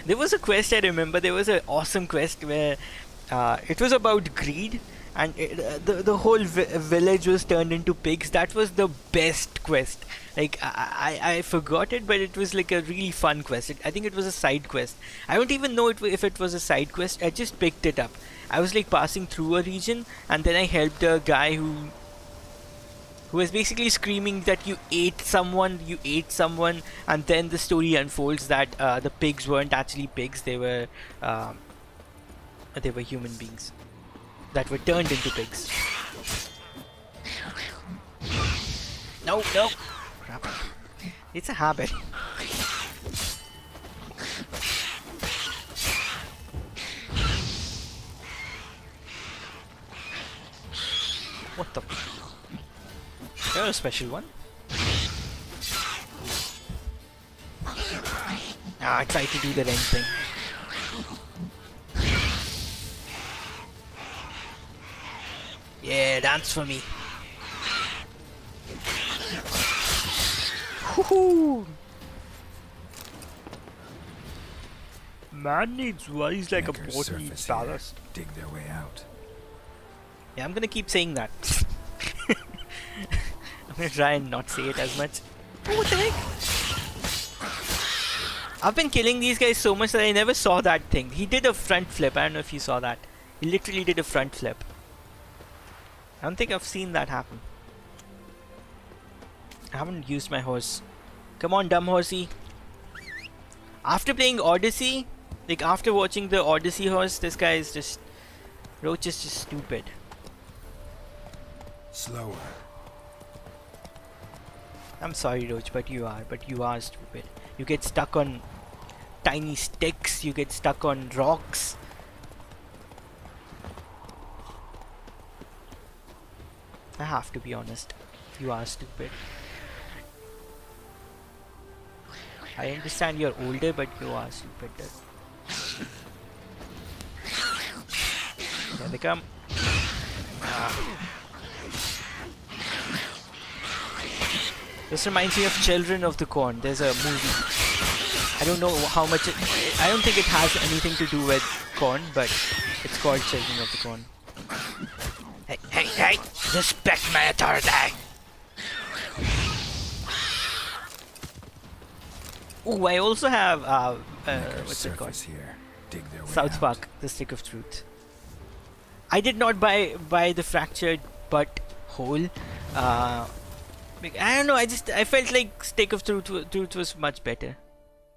There was a quest I remember. There was an awesome quest where it was about greed, and the whole village was turned into pigs. That was the best quest. Like I forgot it, but it was like a really fun quest. I think it was a side quest. I don't even know if it was a side quest. I just picked it up. I was like passing through a region, and then I helped a guy who was basically screaming that you ate someone, and then the story unfolds that the pigs weren't actually pigs. They were human beings that were turned into pigs. No, crap. It's a habit. What the? You're a special one. I tried to do the wrong thing. dance for me. Woohoo! Man needs wise like a Anchor's boat needs surface here. ballast. Dig their way out. Yeah, I'm gonna keep saying that. I'm gonna try and not say it as much. Oh, what the heck? I've been killing these guys so much that I never saw that thing. He did a front flip. I don't know if you saw that. He literally did a front flip. I don't think I've seen that happen. I haven't used my horse. Come on, dumb horsey. After playing Odyssey, like after watching the Odyssey horse, this guy is just... Roach is just stupid. Slower. I'm sorry, Roach, but you are stupid. You get stuck on tiny sticks, you get stuck on rocks. I have to be honest. You are stupid. I understand you're older, but you are stupid. Here they come. This reminds me of Children of the Corn. There's a movie. I don't know how much I don't think it has anything to do with corn, but it's called Children of the Corn. Hey, hey, hey! Respect my authority! Oh, I also have what's it called? Here. Dig their way South out. Park, The Stick of Truth. I did not buy the Fractured But Whole. I don't know. I felt like Stick of Truth was much better.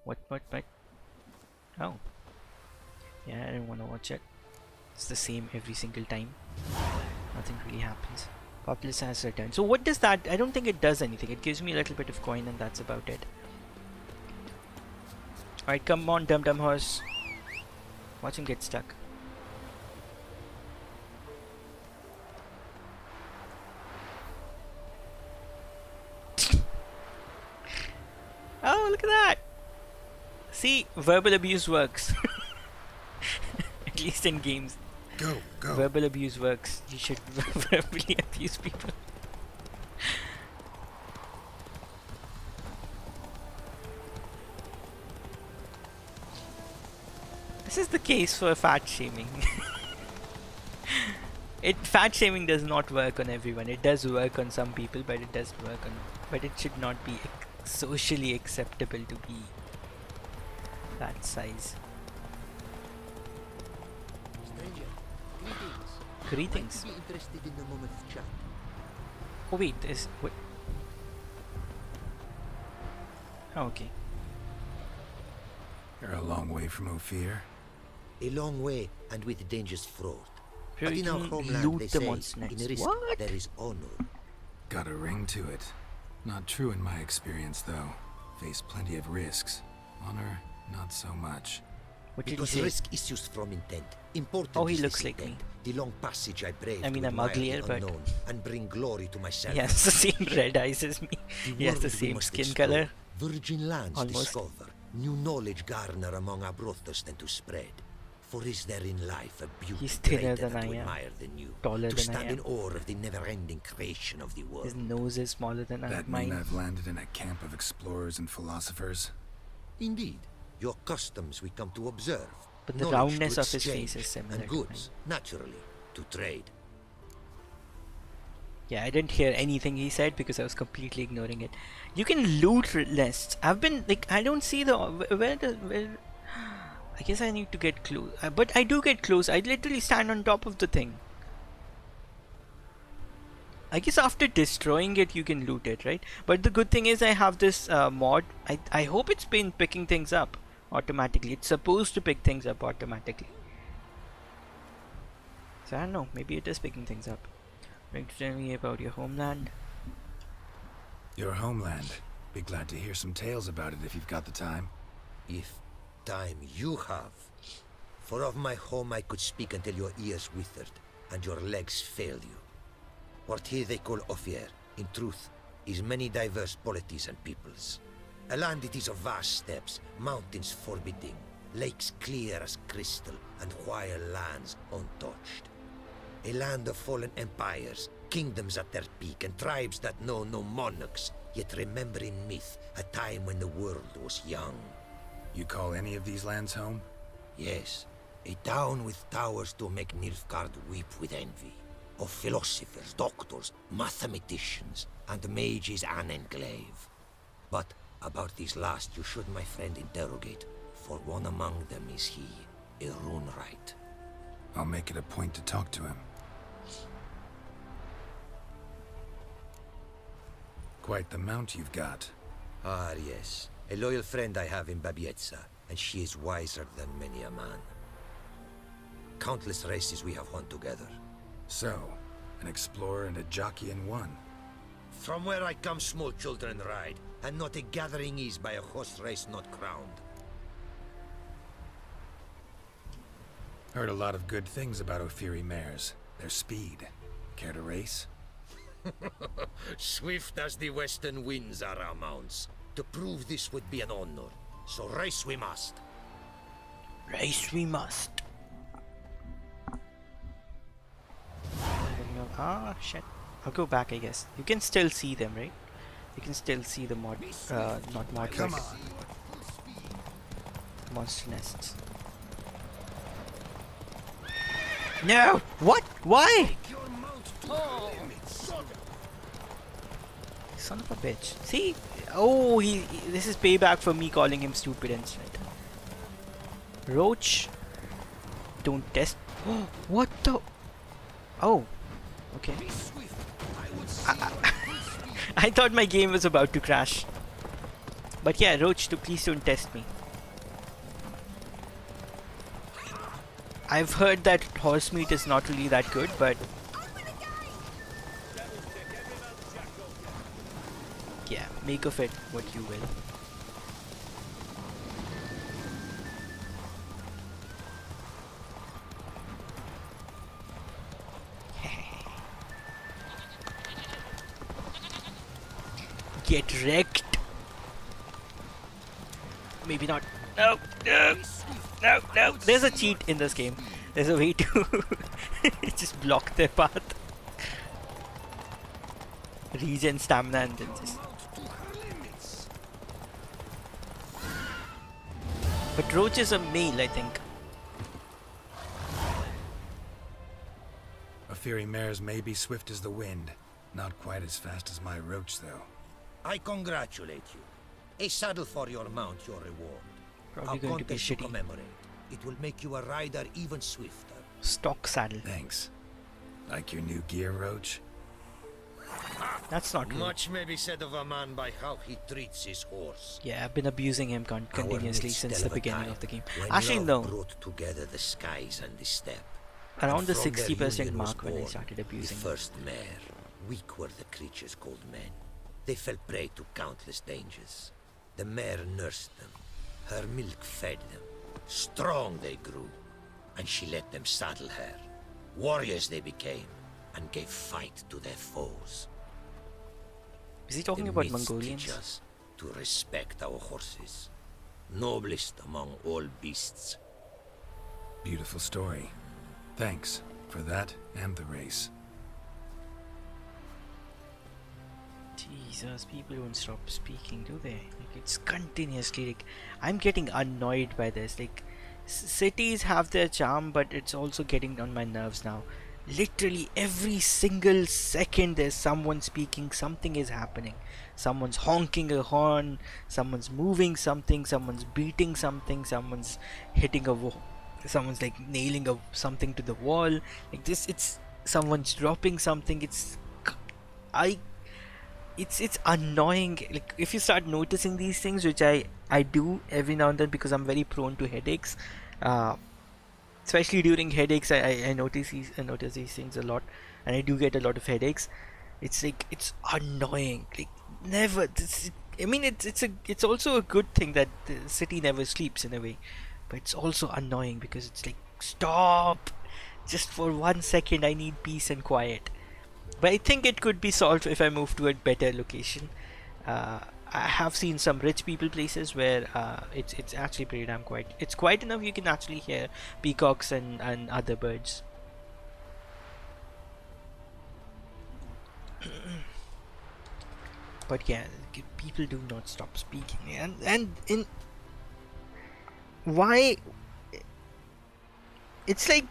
What? Oh, yeah. I didn't want to watch it. It's the same every single time. Nothing really happens. Populace has returned. So what does that? I don't think it does anything. It gives me a little bit of coin, and that's about it. Alright, come on, dumb horse. Watch him get stuck. Oh, look at that! See, verbal abuse works. At least in games. Go. Verbal abuse works. You should verbally abuse people. This is the case for fat shaming. Fat shaming does not work on everyone. It does work on some people, but it does work on. But it should not be socially acceptable to be that size. Stranger, Greetings. Might you be interested in a moment of chat? Oh wait, there's what? Oh, okay. You're a long way from Ophir. A long way and with dangers fraught. Sure, But you in our can homeland, loot they the say, monster in next. risk What? there is honor. Got a ring to it. Not true in my experience, though. Faced plenty of risks. Honor, not so much. What did he Because say? risk issues from intent. Important Oh, he is looks this like intent. me. The long passage I braved I mean, to I'm admire uglier, the but unknown and bring glory to myself. He has the same red eyes as me. The He has the world we same must skin explore. color. Virgin lands Almost. discover, new knowledge garner among our brothers and to spread. For is there in life a beauty He's thinner greater than I to am. admire than you? Taller to than I stand in am. awe of the never-ending creation of the world. His nose is smaller than That mine. mean I've landed in a camp of explorers and philosophers? Indeed, your customs we come to observe. But the knowledge roundness to of his exchange, face is similar and to goods, naturally, to trade. Yeah, I didn't hear anything he said because I was completely ignoring it. You can loot lists. I've been like, I don't see the where. I guess I need to get close, but I do get close. I literally stand on top of the thing. I guess after destroying it, you can loot it, right? But the good thing is I have this mod. I hope it's been picking things up automatically. It's supposed to pick things up automatically. So I don't know. Maybe it is picking things up. Going to tell me about your homeland? Your homeland. Be glad to hear some tales about it if you've got the time. If time you have. For of my home I could speak until your ears withered and your legs failed you. What here they call Ophir, in truth, is many diverse polities and peoples. A land it is of vast steppes, mountains forbidding, lakes clear as crystal, and wild lands untouched. A land of fallen empires, kingdoms at their peak and tribes that know no monarchs, yet remember in myth a time when the world was young. You call any of these lands home? Yes, a town with towers to make Nilfgaard weep with envy. Of philosophers, doctors, mathematicians, and mages an enclave. But about these last you should, my friend, interrogate, for one among them is he, a Runewright. I'll make it a point to talk to him. Quite the mount you've got. Ah, yes. A loyal friend I have in Babietza, and she is wiser than many a man. Countless races we have won together. So, an explorer and a jockey in one. From where I come, small children ride, and not a gathering is by a horse race not crowned. Heard a lot of good things about Ophiri mares. Their speed. Care to race? Swift as the western winds are our mounts. To prove this would be an honor. So race we must. Race we must. Ah, shit. I'll go back, I guess. You can still see them, right? You can still see the mod, not mod, Come but on. monster nests. No! What? Why? Son of a bitch. See? Oh, this is payback for me calling him stupid and shit. Roach. Don't test. What the? Oh. Okay. I thought my game was about to crash. But yeah, Roach, please don't test me. I've heard that horse meat is not really that good, but yeah, make of it what you will. Get wrecked. Maybe not. No, no, no, no. There's a cheat in this game. There's a way to just block their path. Regen stamina and then just. But Roach is a male, I think. Ophiri mares may be swift as the wind. Not quite as fast as my Roach, though. I congratulate you. A saddle for your mount, your reward. Probably A going to be contest to shitty. commemorate. It will make you a rider even swifter. Stock saddle. Thanks. Like your new gear, Roach? That's not true. Much may be said of a man by how he treats his horse. Yeah, I've been abusing him continuously midst since of the a beginning time of the game. when Actually, love no. brought together the skies and the steppe. Around the And from their 60% union was mark when I born started the abusing him. first mare. Weak were the creatures called men. They fell prey to countless dangers. The mare nursed them. Her milk fed them. Strong they grew. And she let them saddle her. Warriors they became, and gave fight to their foes. Is he talking The about myths Mongolians? teach us to respect our horses. Noblest among all beasts. Beautiful story. Thanks for that and the race. Jesus, people don't stop speaking, do they? Like, it's continuously like I'm getting annoyed by this. Like cities have their charm, but it's also getting on my nerves now. Literally every single second there's someone speaking, something is happening. Someone's honking a horn, someone's moving something, someone's beating something, someone's hitting a wall, someone's like nailing something to the wall. Like this, it's someone's dropping something. It's annoying. Like if you start noticing these things, which I do every now and then because I'm very prone to headaches, especially during headaches. I notice these things a lot, and I do get a lot of headaches. It's like it's annoying. Like never. I mean, it's also a good thing that the city never sleeps in a way, but it's also annoying because it's like stop. Just for 1 second, I need peace and quiet. But I think it could be solved if I move to a better location. I have seen some rich people places where it's actually pretty damn quiet. It's quiet enough you can actually hear peacocks and other birds. But yeah, people do not stop speaking, and in why it's like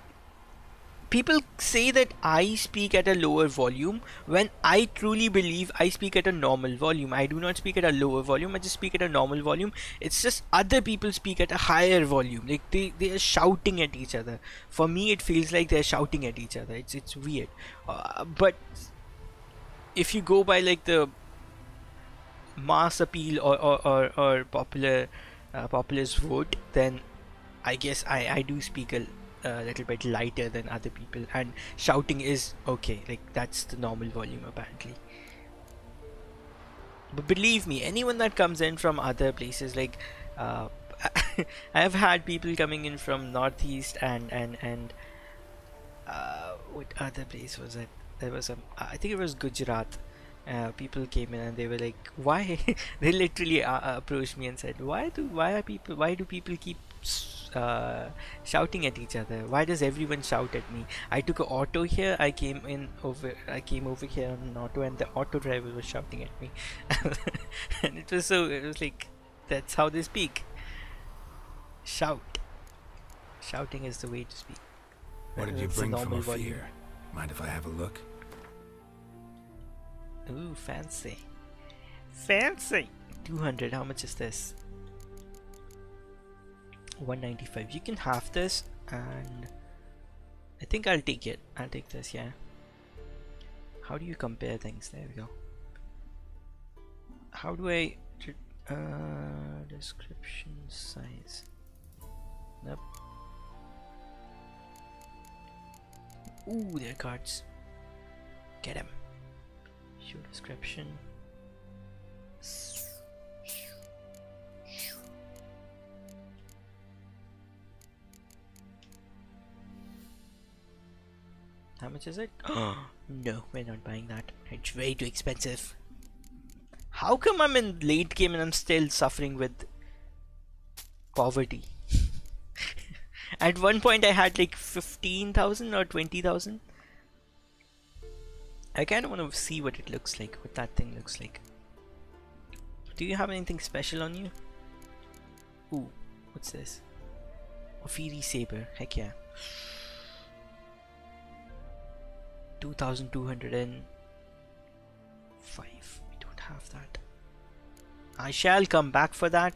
people say that I speak at a lower volume when I truly believe I speak at a normal volume. I do not speak at a lower volume, I just speak at a normal volume. It's just other people speak at a higher volume. Like they are shouting at each other. For me it feels like they're shouting at each other. It's weird. But if you go by like the mass appeal or populist vote, then I guess I do speak a little bit lighter than other people, and shouting is okay. Like that's the normal volume apparently. But believe me, anyone that comes in from other places, like I have had people coming in from northeast and what other place was it? There was I think it was Gujarat. People came in and they were like, why? They literally approached me and said, why do people keep shouting at each other? Why does everyone shout at me? I took an auto here. I came over here on an auto, and the auto driver was shouting at me. And it was like, that's how they speak. Shouting is the way to speak. What did you bring from Ophir? Mind if I have a look? Ooh, fancy. 200. How much is this? 195. You can have this, and I think I'll take it. I'll take this. Yeah. How do you compare things? There we go. How do I description size? Nope. Ooh, there are cards. Get him. Show description. How much is it? No, we're not buying that. It's way too expensive. How come I'm in late game and I'm still suffering with poverty? At one point I had like 15,000 or 20,000. I kind of want to see what it looks like, what that thing looks like. Do you have anything special on you? Ooh, what's this? Ophiri Saber, heck yeah. 2,205. We don't have that. I shall come back for that,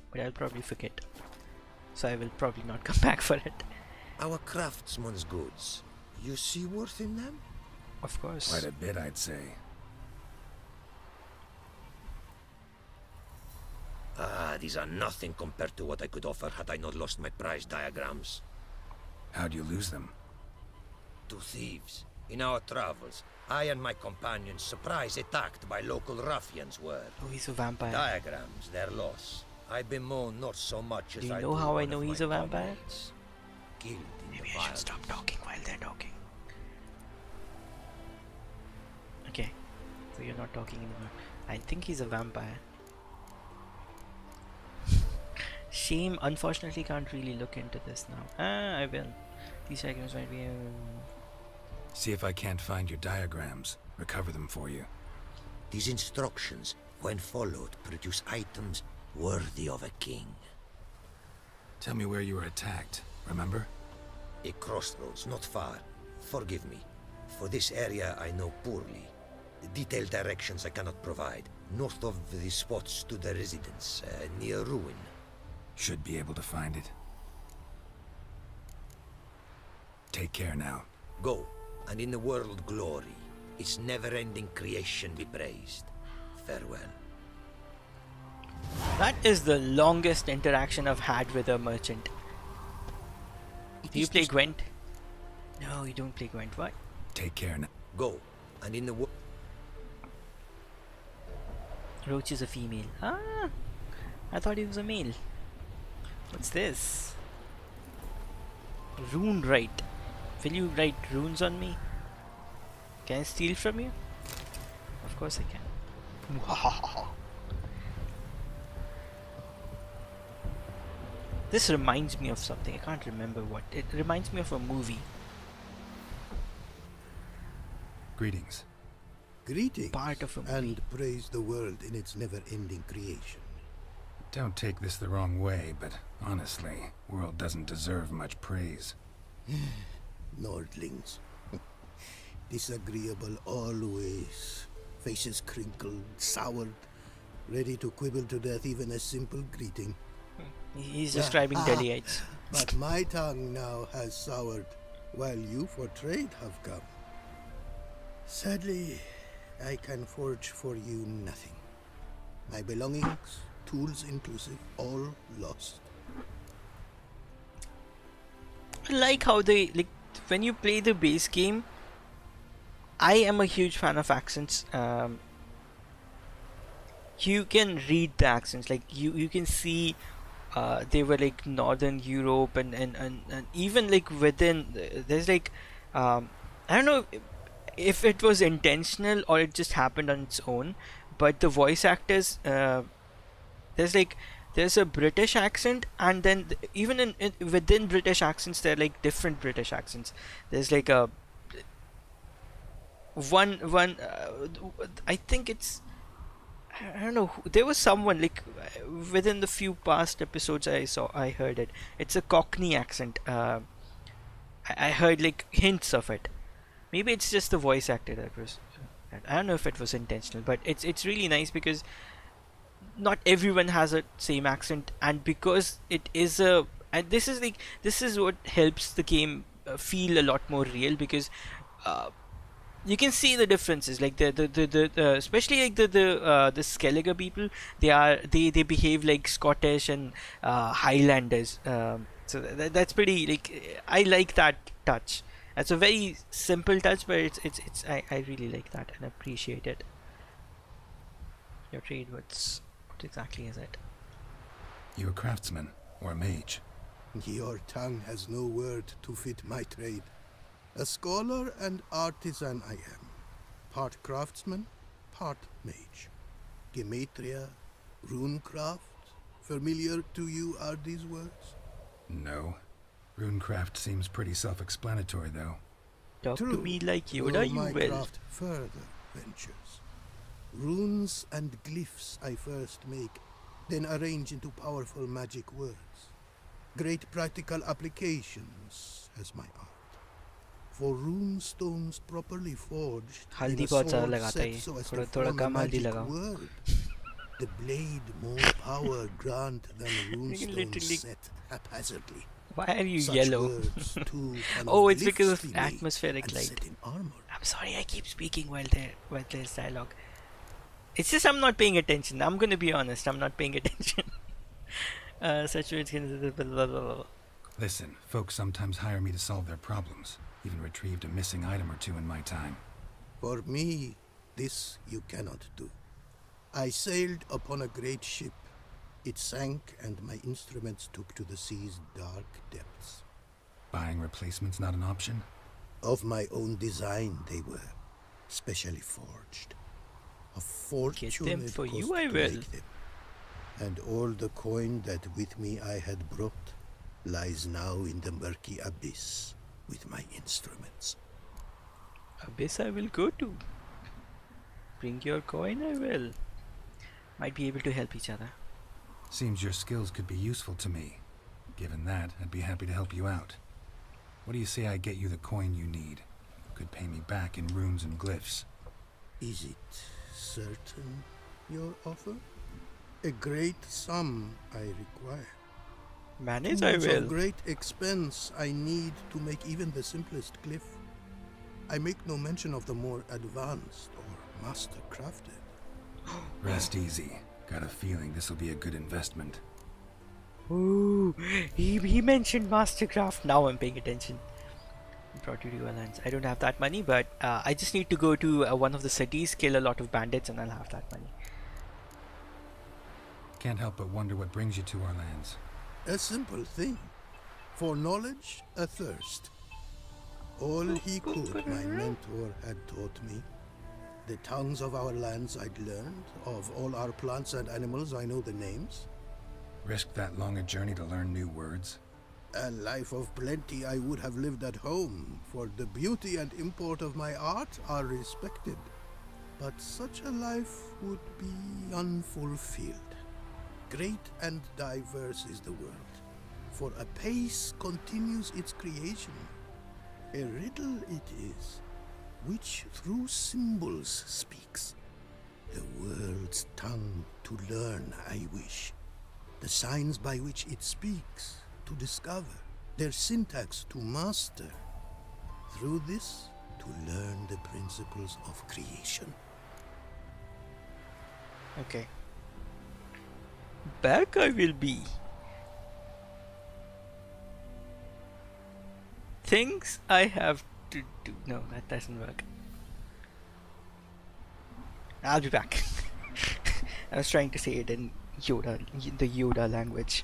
but I'll probably forget. So I will probably not come back for it. Our craftsman's goods. You see worth in them? Of course. Quite a bit, I'd say. These are nothing compared to what I could offer had I not lost my prize diagrams. How'd you lose them? To thieves. In our travels, I and my companions surprise attacked by local ruffians were. Oh, he's a vampire. Diagrams, their loss. I bemoan not so much as do you I know do how I one know of he's my a vampire? comrades. Killed in Maybe the I should stop talking while they're talking. Okay, so you're not talking anymore. I think he's a vampire. Shame, unfortunately can't really look into this now. I will. These diagrams might be... See if I can't find your diagrams. Recover them for you. These instructions, when followed, produce items worthy of a king. Tell me where you were attacked, remember? A crossroads, not far. Forgive me. For this area I know poorly. The detailed directions I cannot provide. North of the spot stood a residence, near ruin. Should be able to find it. Take care now. Go, and in the world glory, its never-ending creation be praised. Farewell. That is the longest interaction I've had with a merchant. Do you play Gwent? No, you don't play Gwent. What? Take care now. Go, and in the world... Roach is a female. Ah, I thought he was a male. What's this? Rune write. Will you write runes on me? Can I steal from you? Of course I can. This reminds me of something. I can't remember what. It reminds me of a movie. Greetings. Greetings, part of a movie. and praise the world in its never-ending creation. Don't take this the wrong way, but honestly, world doesn't deserve much praise. Nordlings. Disagreeable always. Faces crinkled, soured, ready to quibble to death even a simple greeting. He's describing Delhiites. But my tongue now has soured, while you for trade have come. Sadly, I can forge for you nothing. My belongings, tools inclusive, all lost. I like how they, like, when you play the base game, I am a huge fan of accents. You can read the accents, like you can see they were like Northern Europe and even like within there's like I don't know if it was intentional or it just happened on its own, but the voice actors there's a British accent, and then even in within British accents there are like different British accents. There's like a one I think it's I don't know there was someone like within the few past episodes I heard it. It's a Cockney accent. I heard like hints of it. Maybe it's just the voice actor that was. I don't know if it was intentional, but it's really nice because not everyone has a same accent, and because it is a and this is what helps the game feel a lot more real, because you can see the differences, like the especially like the Skellige people. They behave like Scottish and Highlanders. So that's pretty, like, I like that touch. It's a very simple touch, but I really like that and appreciate it. Your trade, what exactly is it? You a craftsman or a mage? Your tongue has no word to fit my trade. A scholar and artisan I am. Part craftsman, part mage. Gematria, runecraft. Familiar to you are these words? No. Runecraft seems pretty self-explanatory, though. Talk True, to me like though Yoda, you my will. craft further ventures. Runes and glyphs I first make, then arrange into powerful magic words. Great practical applications as my art. For rune stones properly forged in हल्दी a बहुत ज़्यादा sword लगाता है set ये. so as थोड़ा to थोड़ा form a कम हल्दी magic लगाओ. word. The blade more power grant than rune stones Literally. set haphazardly. Why are you Such yellow? words, too, can Oh, of it's because glyphs of be made atmospheric and light. set in armor. I'm sorry, I keep speaking while there's dialogue. It's just I'm not paying attention. I'm gonna be honest. I'm not paying attention. Such words can. Listen, folks sometimes hire me to solve their problems. Even retrieved a missing item or two in my time. For me, this you cannot do. I sailed upon a great ship. It sank, and my instruments took to the sea's dark depths. Buying replacements not an option? Of my own design they were, specially forged. A fortune it for cost you, I to will. make them. And all the coin that with me I had brought lies now in the murky abyss with my instruments. Abyss I will go to. Bring your coin, I will. Might be able to help each other. Seems your skills could be useful to me. Given that, I'd be happy to help you out. What do you say I get you the coin you need? Could pay me back in runes and glyphs. Is it certain, your offer? A great sum I require. Manage, I Tools will. of great expense I need to make even the simplest glyph. I make no mention of the more advanced or master-crafted. Rest easy. Got a feeling this will be a good investment. Ooh, he mentioned Mastercraft. Now I'm paying attention. Brought you to your lands. I don't have that money, but I just need to go to one of the cities, kill a lot of bandits, and I'll have that money. Can't help but wonder what brings you to our lands. A simple thing. For knowledge, a thirst. All he could, my mentor had taught me. The tongues of our lands I'd learned. Of all our plants and animals, I know the names. Risk that long a journey to learn new words? A life of plenty I would have lived at home, for the beauty and import of my art are respected. But such a life would be unfulfilled. Great and diverse is the world, for a pace continues its creation. A riddle it is, which through symbols speaks. The world's tongue to learn I wish, the signs by which it speaks to discover, their syntax to master. Through this, to learn the principles of creation. Okay. Back I will be. Things I have to do. No, that doesn't work. I'll be back. I was trying to say it in Yoda, the Yoda language.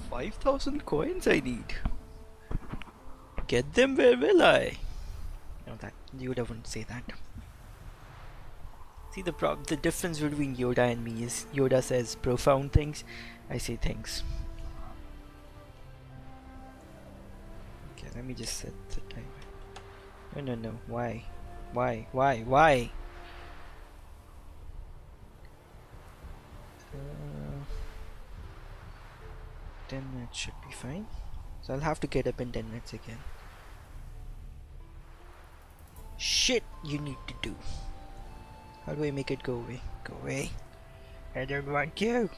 5,000 coins I need. Get them, where will I? No, that Yoda wouldn't say that. See, the difference between Yoda and me is Yoda says profound things, I say things. Okay, let me just set the timer. No, why? Uh, 10 minutes should be fine. So I'll have to get up in 10 minutes again. Shit you need to do. How do I make it go away? Go away. I don't want you.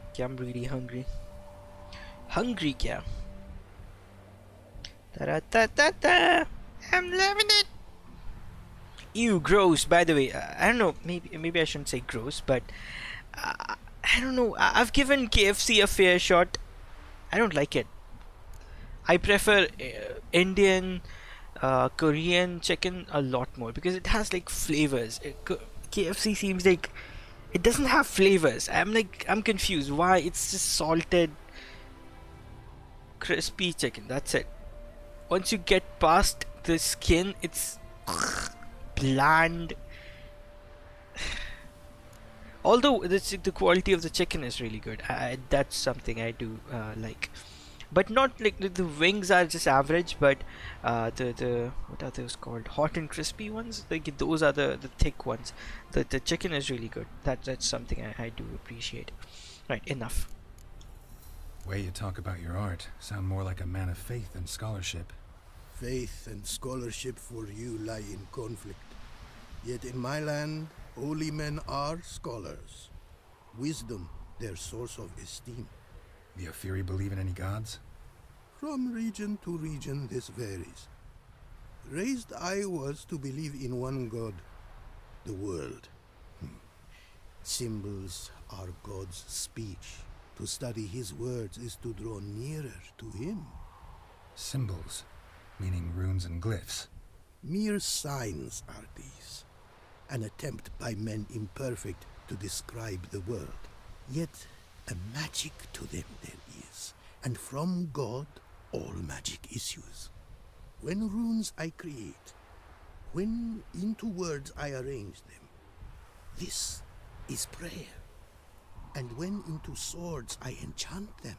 Okay, I'm really hungry. Hungry kya? Ta-ra-ta-ta-ta! I'm loving it! Ew, gross. By the way, I don't know, maybe I shouldn't say gross, but I don't know. I've given KFC a fair shot. I don't like it. I prefer Indian, Korean chicken a lot more because it has like flavors. KFC seems like it doesn't have flavors. I'm confused. Why? It's just salted, crispy chicken. That's it. Once you get past the skin, it's bland. Although the quality of the chicken is really good, that's something I do like, but not like the wings are just average. But the what are those called? Hot and crispy ones. Like those are the thick ones. The chicken is really good. That's something I do appreciate. Right, enough. Way you talk about your art sound more like a man of faith and scholarship. Faith and scholarship for you lie in conflict. Yet in my land, holy men are scholars. Wisdom, their source of esteem. The Ophiri believe in any gods? From region to region, this varies. Raised I was to believe in one god, the world. Symbols are God's speech. To study his words is to draw nearer to him. Symbols, meaning runes and glyphs. Mere signs are these, an attempt by men imperfect to describe the world. Yet a magic to them there is, and from God all magic issues. When runes I create, when into words I arrange them, this is prayer. And when into swords I enchant them,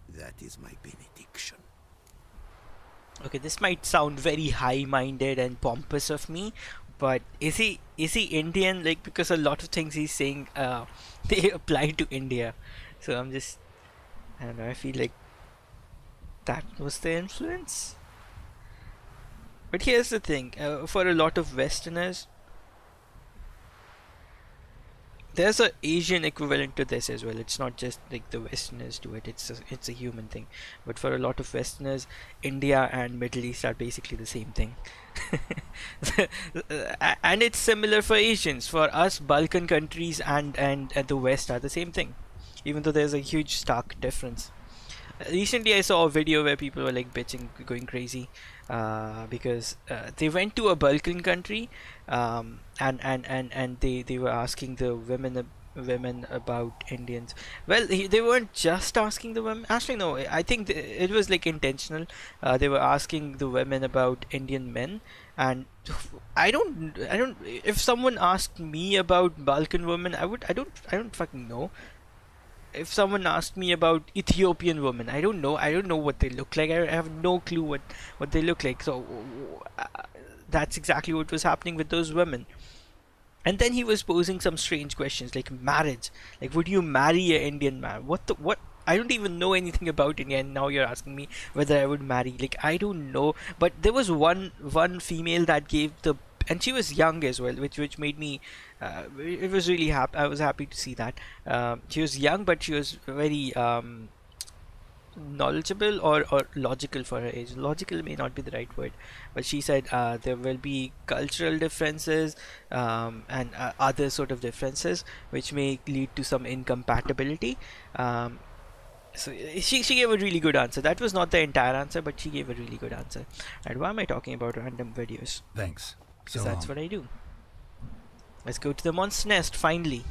that is my benediction. Okay, this might sound very high-minded and pompous of me, but is he Indian? Like, because a lot of things he's saying, they apply to India. So I don't know, I feel like that was the influence. But here's the thing, for a lot of Westerners, there's a Asian equivalent to this as well. It's not just like the Westerners do it, it's a human thing. But for a lot of Westerners, India and Middle East are basically the same thing. And it's similar for Asians. For us, Balkan countries and the West are the same thing, even though there's a huge stark difference. Recently I saw a video where people were like bitching, going crazy, because they went to a Balkan country, and they were asking the women about Indians. Well, they weren't just asking the women. Actually, no, I think it was like intentional. They were asking the women about Indian men, and I don't. If someone asked me about Balkan women, I don't fucking know. If someone asked me about Ethiopian women, I don't know what they look like. I have no clue what they look like. So that's exactly what was happening with those women. And then he was posing some strange questions like marriage. Like, would you marry an Indian man? What? I don't even know anything about India, and now you're asking me whether I would marry. Like, I don't know. But there was one female that gave the, and she was young as well, which made me, it was really happy. I was happy to see that. She was young, but she was very knowledgeable or logical for her age. Logical may not be the right word, but she said there will be cultural differences and other sort of differences which may lead to some incompatibility. So she gave a really good answer. That was not the entire answer, but she gave a really good answer. And why am I talking about random videos? Thanks. Because that's what I do. Let's go to the monster nest finally.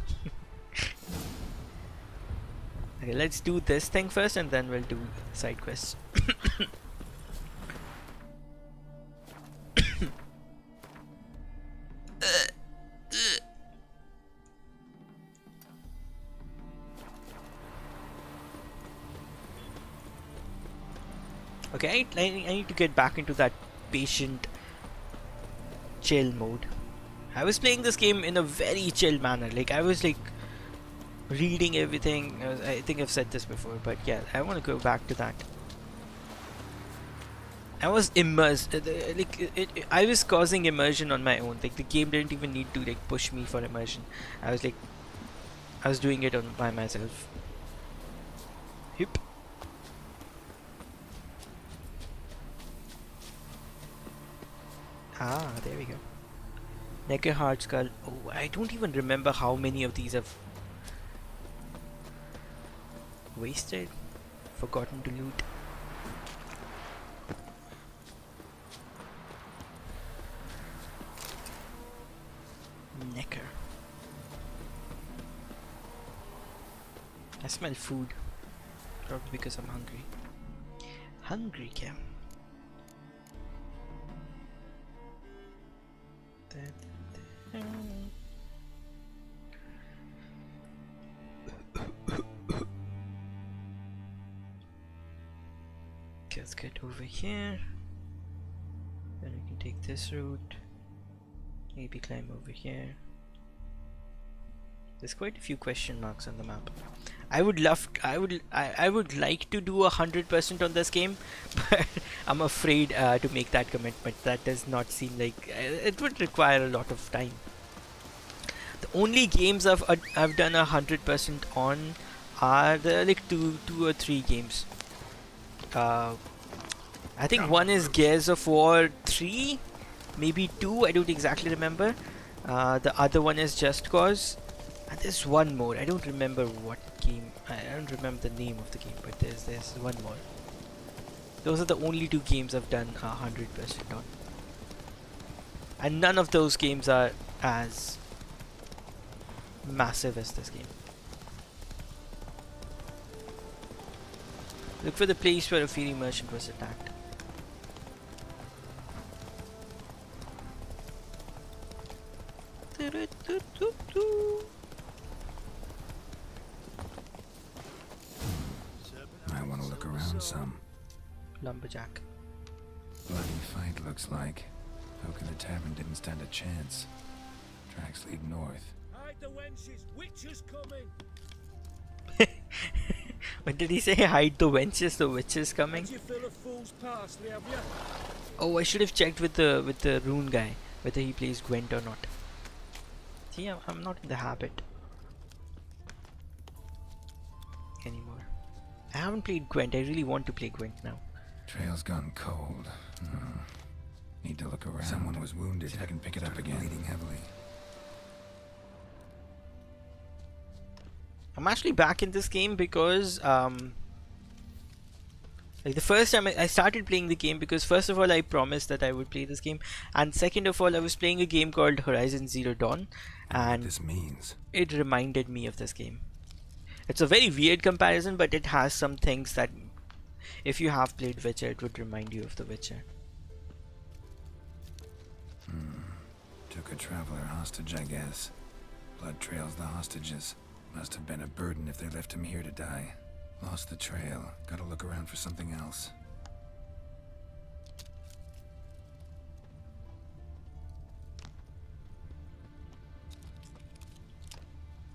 Okay, let's do this thing first, and then we'll do side quests. Okay, I need to get back into that patient chill mode. I was playing this game in a very chill manner. Like, I was like reading everything. I think I've said this before, but yeah, I want to go back to that. I was immersed. I was causing immersion on my own. Like, the game didn't even need to like push me for immersion. I was doing it by myself. Yep. Ah, there we go. Necker Hard Skull. Oh, I don't even remember how many of these I've wasted, forgotten to loot. Necker. I smell food. Probably because I'm hungry. Hungry, Cam. Let's get over here. Then we can take this route. Maybe climb over here. There's quite a few question marks on the map. I would like to do 100% on this game, but I'm afraid to make that commitment. That does not seem like it would require a lot of time. The only games I've done 100% on are the like two or three games. I think one is Gears of War 3, maybe 2. I don't exactly remember. The other one is Just Cause. And there's one more. I don't remember what game. I don't remember the name of the game, but there's one more. Those are the only two games I've done 100% on. And none of those games are as massive as this game. Look for the place where a fairy merchant was attacked. I want to look around some. Lumberjack. Bloody fight looks like. Folk in the tavern didn't stand a chance. Tracks lead north. Hide the wenches, witches coming. What did he say? Hide the wenches, the witches coming? Did you fill a fool's parsley, have you? Oh, I should have checked with the rune guy whether he plays Gwent or not. See, I'm not in the habit anymore. I haven't played Gwent. I really want to play Gwent now. Trail's gone cold. Need to look around. Someone was wounded. See if I can pick it up again. Bleeding heavily. I'm actually back in this game because like the first time I started playing the game because first of all I promised that I would play this game, and second of all I was playing a game called Horizon Zero Dawn, and this means it reminded me of this game. It's a very weird comparison, but it has some things that if you have played Witcher, it would remind you of The Witcher. Took a traveler hostage, I guess. Blood trails the hostages. Must have been a burden if they left him here to die. Lost the trail. Gotta look around for something else.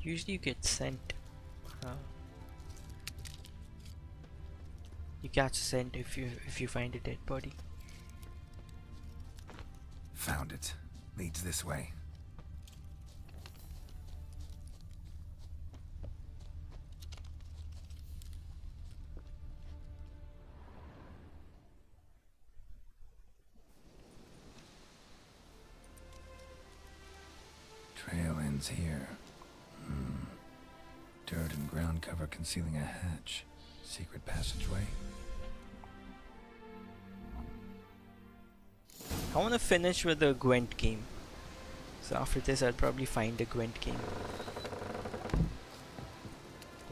Usually you get sent. You catch a scent if you find a dead body. Found it. Leads this way. Trail ends here. Dirt and ground cover concealing a hatch. Secret passageway. I want to finish with the Gwent game. So after this I'll probably find a Gwent game.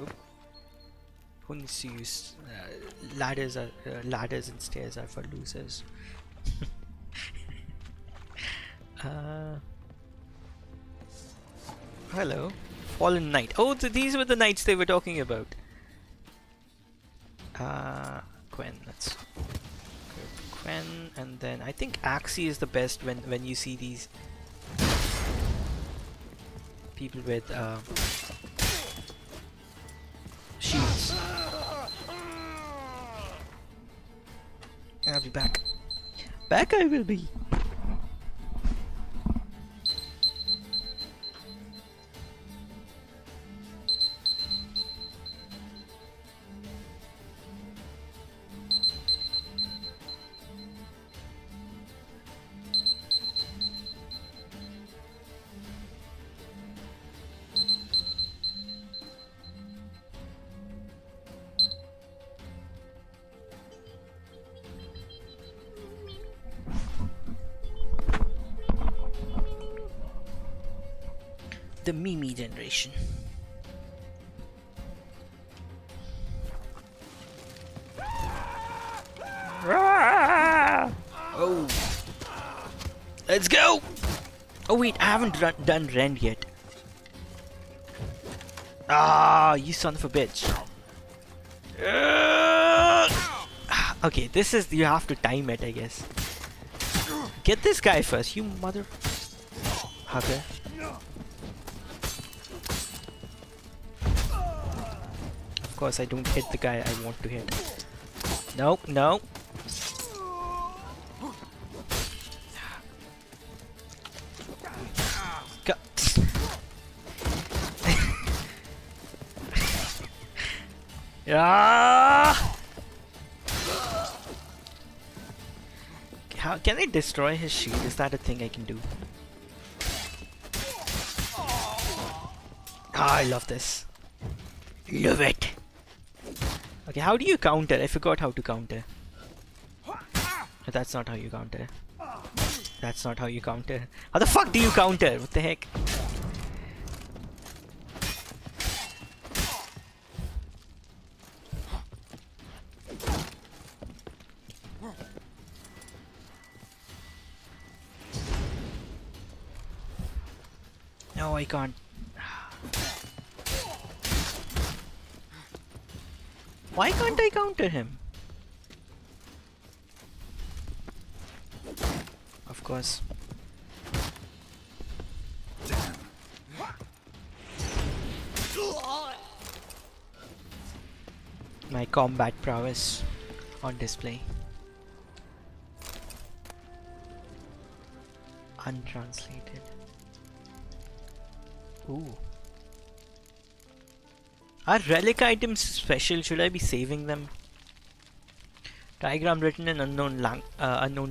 Oop. Who needs to use ladders and stairs are for losers. Hello. Fallen Knight. Oh, these were the knights they were talking about. Gwen, let's go Gwen, and then I think Axie is the best when you see these people with shields. I'll be back. Back I will be. The Mimi generation. Oh, let's go. Oh wait, I haven't done Rend yet. Ah, you son of a bitch. Okay, this is, you have to time it, I guess. Get this guy first, you mother hugger. Of course I don't hit the guy I want to hit. No, no. Yeah. How can I destroy his shield? Is that a thing I can do? Ah, I love this. Love it. Okay, how do you counter? I forgot how to counter. That's not how you counter. That's not how you counter. How the fuck do you counter? What the heck? No, I can't. Why can't I counter him? Of course. My combat prowess on display. Untranslated. Ooh. Are relic items special? Should I be saving them? Diagram written in unknown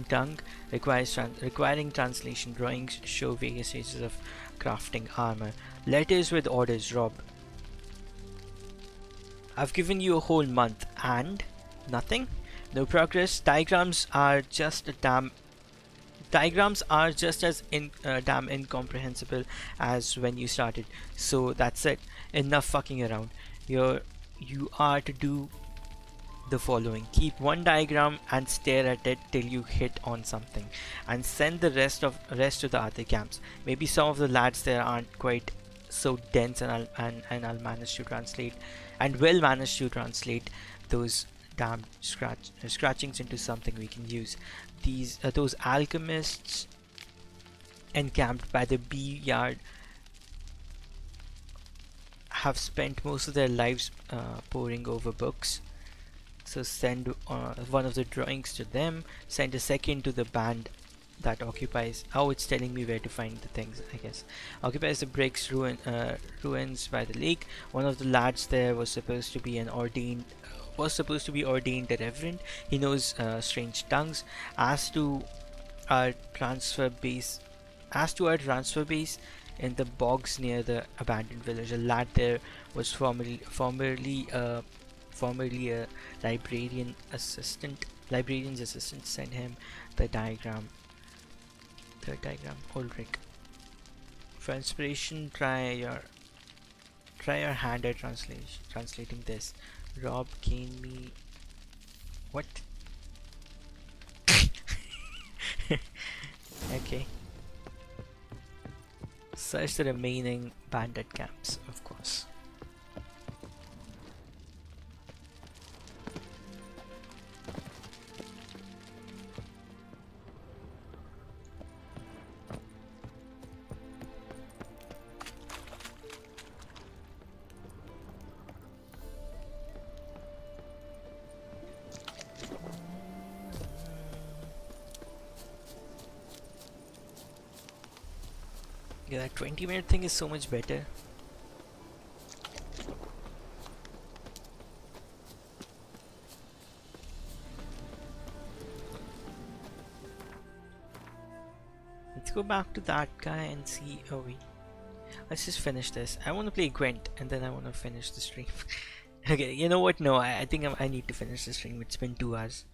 tongue requiring translation. Drawings show various stages of crafting armor. Letters with orders. Rob. I've given you a whole month and nothing. No progress. Diagrams are just as damn incomprehensible as when you started. So that's it. Enough fucking around. You are to do the following. Keep one diagram and stare at it till you hit on something, and send the rest to the other camps. Maybe some of the lads there aren't quite so dense, and I'll manage to translate, and will manage to translate those damn scratchings into something we can use. Those alchemists encamped by the bee yard have spent most of their lives poring over books. So send one of the drawings to them, send a second to the band that occupies... Oh, it's telling me where to find the things, I guess. Occupies the bricks ruins by the lake. One of the lads there was supposed to be ordained reverend. He knows strange tongues. As to our transfer base in the bogs near the abandoned village, a lad there was formerly a librarian's assistant. Send him the diagram. Third diagram. Ulrich. For inspiration, try your hand at translating this. Rob, gain me. What? Okay. Search the remaining bandit camps, of course. Yeah, that 20-minute thing is so much better. Let's go back to that guy and see. Oh wait, let's just finish this. I want to play Gwent and then I want to finish the stream. Okay, you know what? No, I think I need to finish the stream. It's been 2 hours.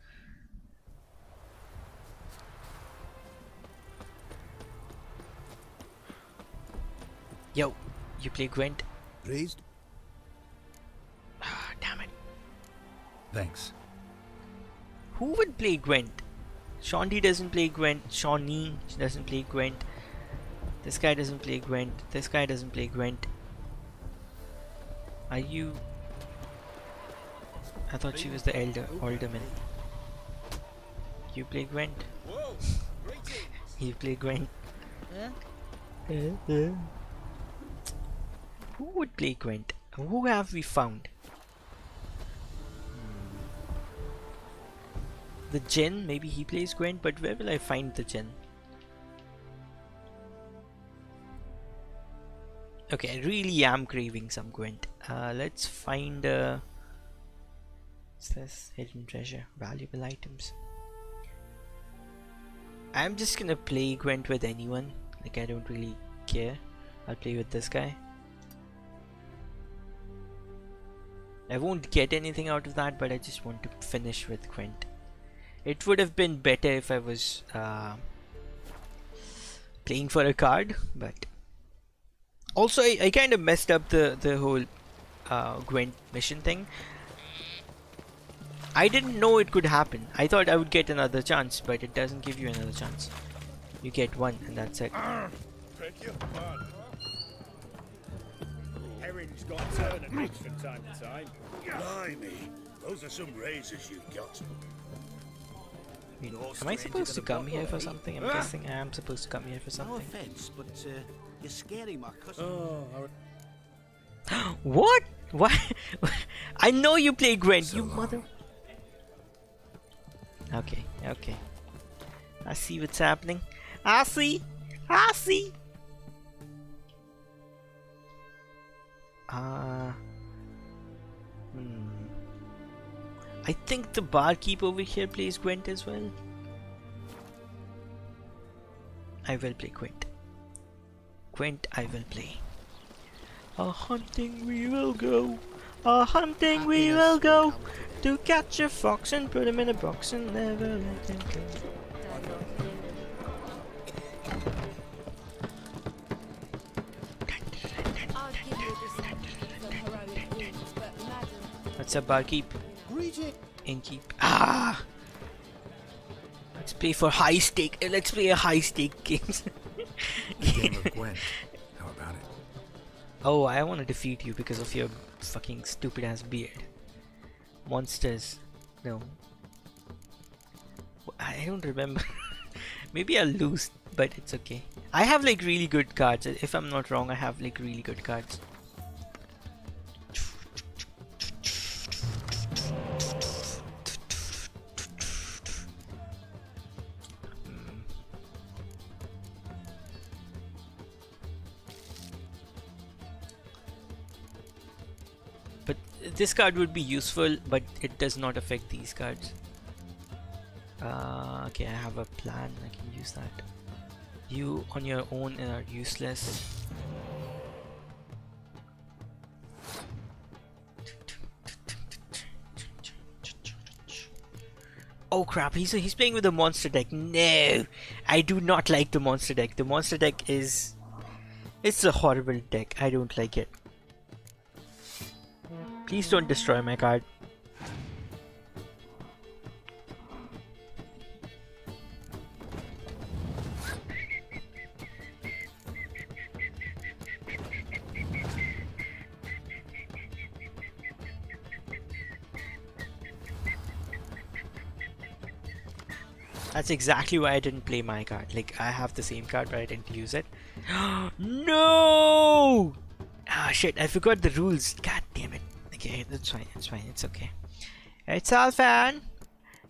Yo, you play Gwent? Raised? Ah, damn it. Thanks. Who would play Gwent? Shawnee doesn't play Gwent. Shawnee doesn't play Gwent. This guy doesn't play Gwent. This guy doesn't play Gwent. Are you... I thought she was the alderman. You play Gwent? You play Gwent? Who would play Gwent? Who have we found? The Jinn, maybe he plays Gwent, but where will I find the Jinn? Okay, I really am craving some Gwent. Let's find what's this? Hidden treasure, valuable items. I'm just gonna play Gwent with anyone. Like, I don't really care. I'll play with this guy. I won't get anything out of that, but I just want to finish with Gwent. It would have been better if I was playing for a card, but also I kind of messed up the whole Gwent mission thing. I didn't know it could happen. I thought I would get another chance, but it doesn't give you another chance. You get one and that's it. Beg your pardon. Herring's got tournaments from time to time. Blimey, those are some razors you've got. Wait, am I supposed to come here for something? I'm guessing I am supposed to come here for No something. offense, but you're scaring my cousin. What? Why? I know you play Gwent, So you long. mother. Okay, okay. I see what's happening. I see. I see. I think the barkeep over here plays Gwent as well. I will play Gwent. Gwent I will play. A hunting we will go. A hunting we will go. To catch a fox and put him in a box and never let him go. What's up, barkeep? Innkeep. Ah! Let's play for high stake. Let's play a high stake games. The game of Gwent. How about it? Oh, I want to defeat you because of your fucking stupid ass beard. Monsters. No. I don't remember. Maybe I'll lose, but it's okay. I have like really good cards. If I'm not wrong, I have like really good cards. But this card would be useful, but it does not affect these cards. Okay, I have a plan. I can use that. You on your own are useless. Oh crap, he's playing with the monster deck. No, I do not like the monster deck. The monster deck is... it's a horrible deck. I don't like it. Please don't destroy my card. That's exactly why I didn't play my card. Like, I have the same card, but I didn't use it. No! Ah, shit, I forgot the rules. God damn it. Okay, that's fine, it's fine, it's okay. It's all fine.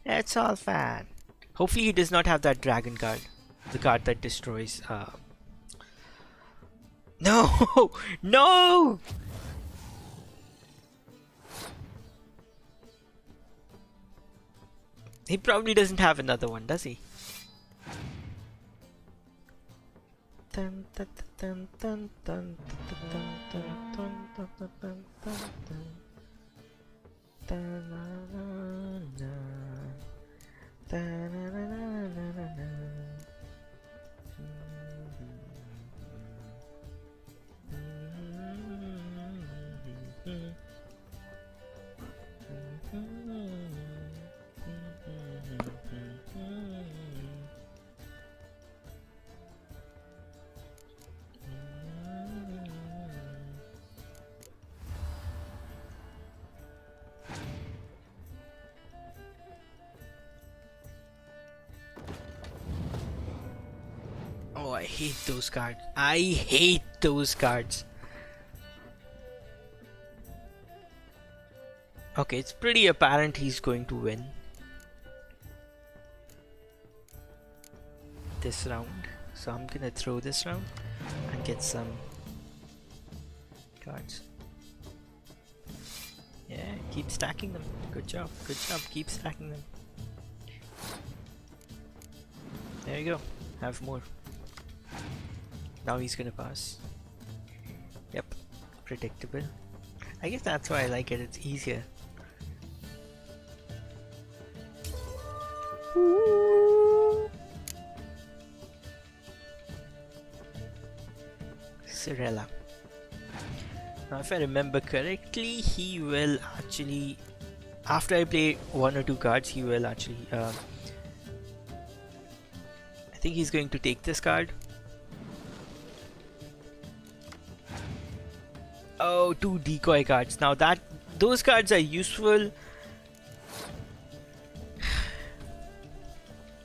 It's all fine. Hopefully he does not have that dragon card. The card that destroys, No! No! He probably doesn't have another one, does he? Dun, dun, dun, dun, dun, dun, dun, dun, dun, dun, dun, dun, dun. Dun, na, na, na. Dun, na, na, na, na, na, na. Oh, I hate those cards. I hate those cards. Okay, it's pretty apparent he's going to win this round. So I'm gonna throw this round and get some cards. Yeah, keep stacking them. Good job, keep stacking them. There you go, have more. Now he's gonna pass. Yep, predictable. I guess that's why I like it, it's easier. Cirilla. Now, if I remember correctly, he will actually, after I play 1 or 2 cards, he will actually, I think he's going to take this card. Oh, 2 decoy cards. Now those cards are useful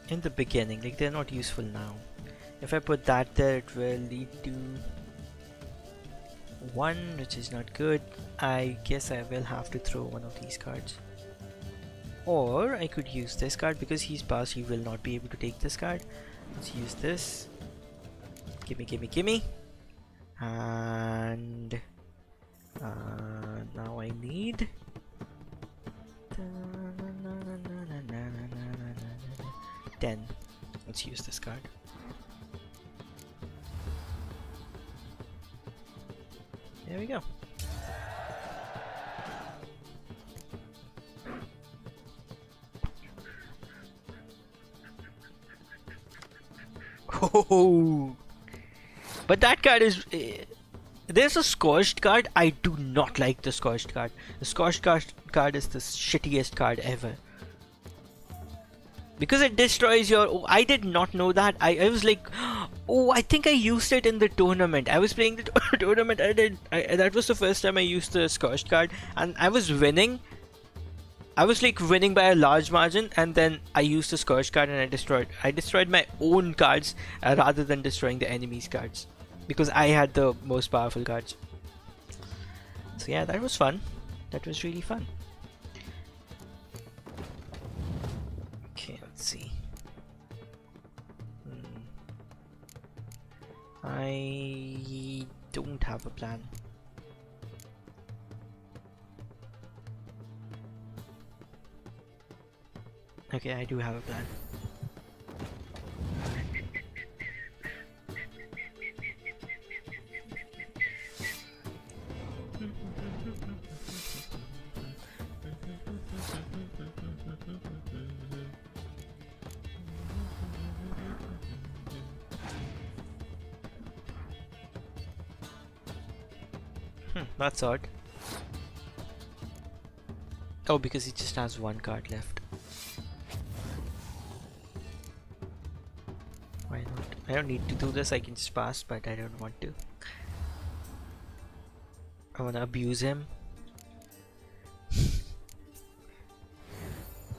in the beginning, like they're not useful now. If I put that there, it will lead to 1, which is not good. I guess I will have to throw one of these cards. Or I could use this card because he's passed, he will not be able to take this card. Let's use this. Gimme, gimme, gimme. And now I need 10. Let's use this card. There we go. Oh, but that card is. There's a scorched card. I do not like the scorched card. The scorched card is the shittiest card ever. Because it destroys your... Oh, I did not know that. I was like... Oh, I think I used it in the tournament. I was playing the tournament. That was the first time I used the scorched card. And I was winning. I was like winning by a large margin. And then I used the scorched card and I destroyed my own cards rather than destroying the enemy's cards. Because I had the most powerful cards. So yeah, that was fun. That was really fun. Okay, let's see. I don't have a plan. Okay, I do have a plan. That's odd. Oh, because he just has 1 card left. Why not? I don't need to do this, I can just pass, but I don't want to. I wanna abuse him.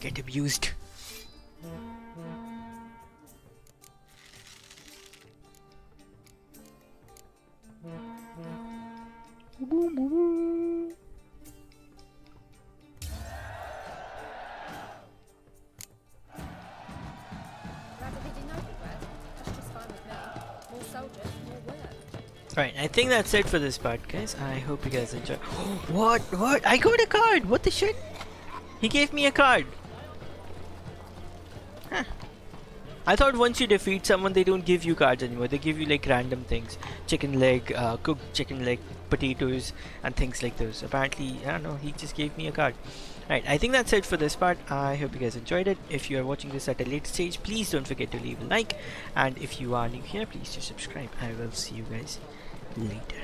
Get abused. Right, I think that's it for this part, guys. I hope you guys enjoy. What? What? I got a card! What the shit? He gave me a card! Huh. I thought once you defeat someone, they don't give you cards anymore. They give you like random things. Chicken leg, cooked chicken leg, potatoes, and things like those. Apparently, I don't know, he just gave me a card. Right, I think that's it for this part. I hope you guys enjoyed it. If you are watching this at a later stage, please don't forget to leave a like. And if you are new here, please do subscribe. I will see you guys later.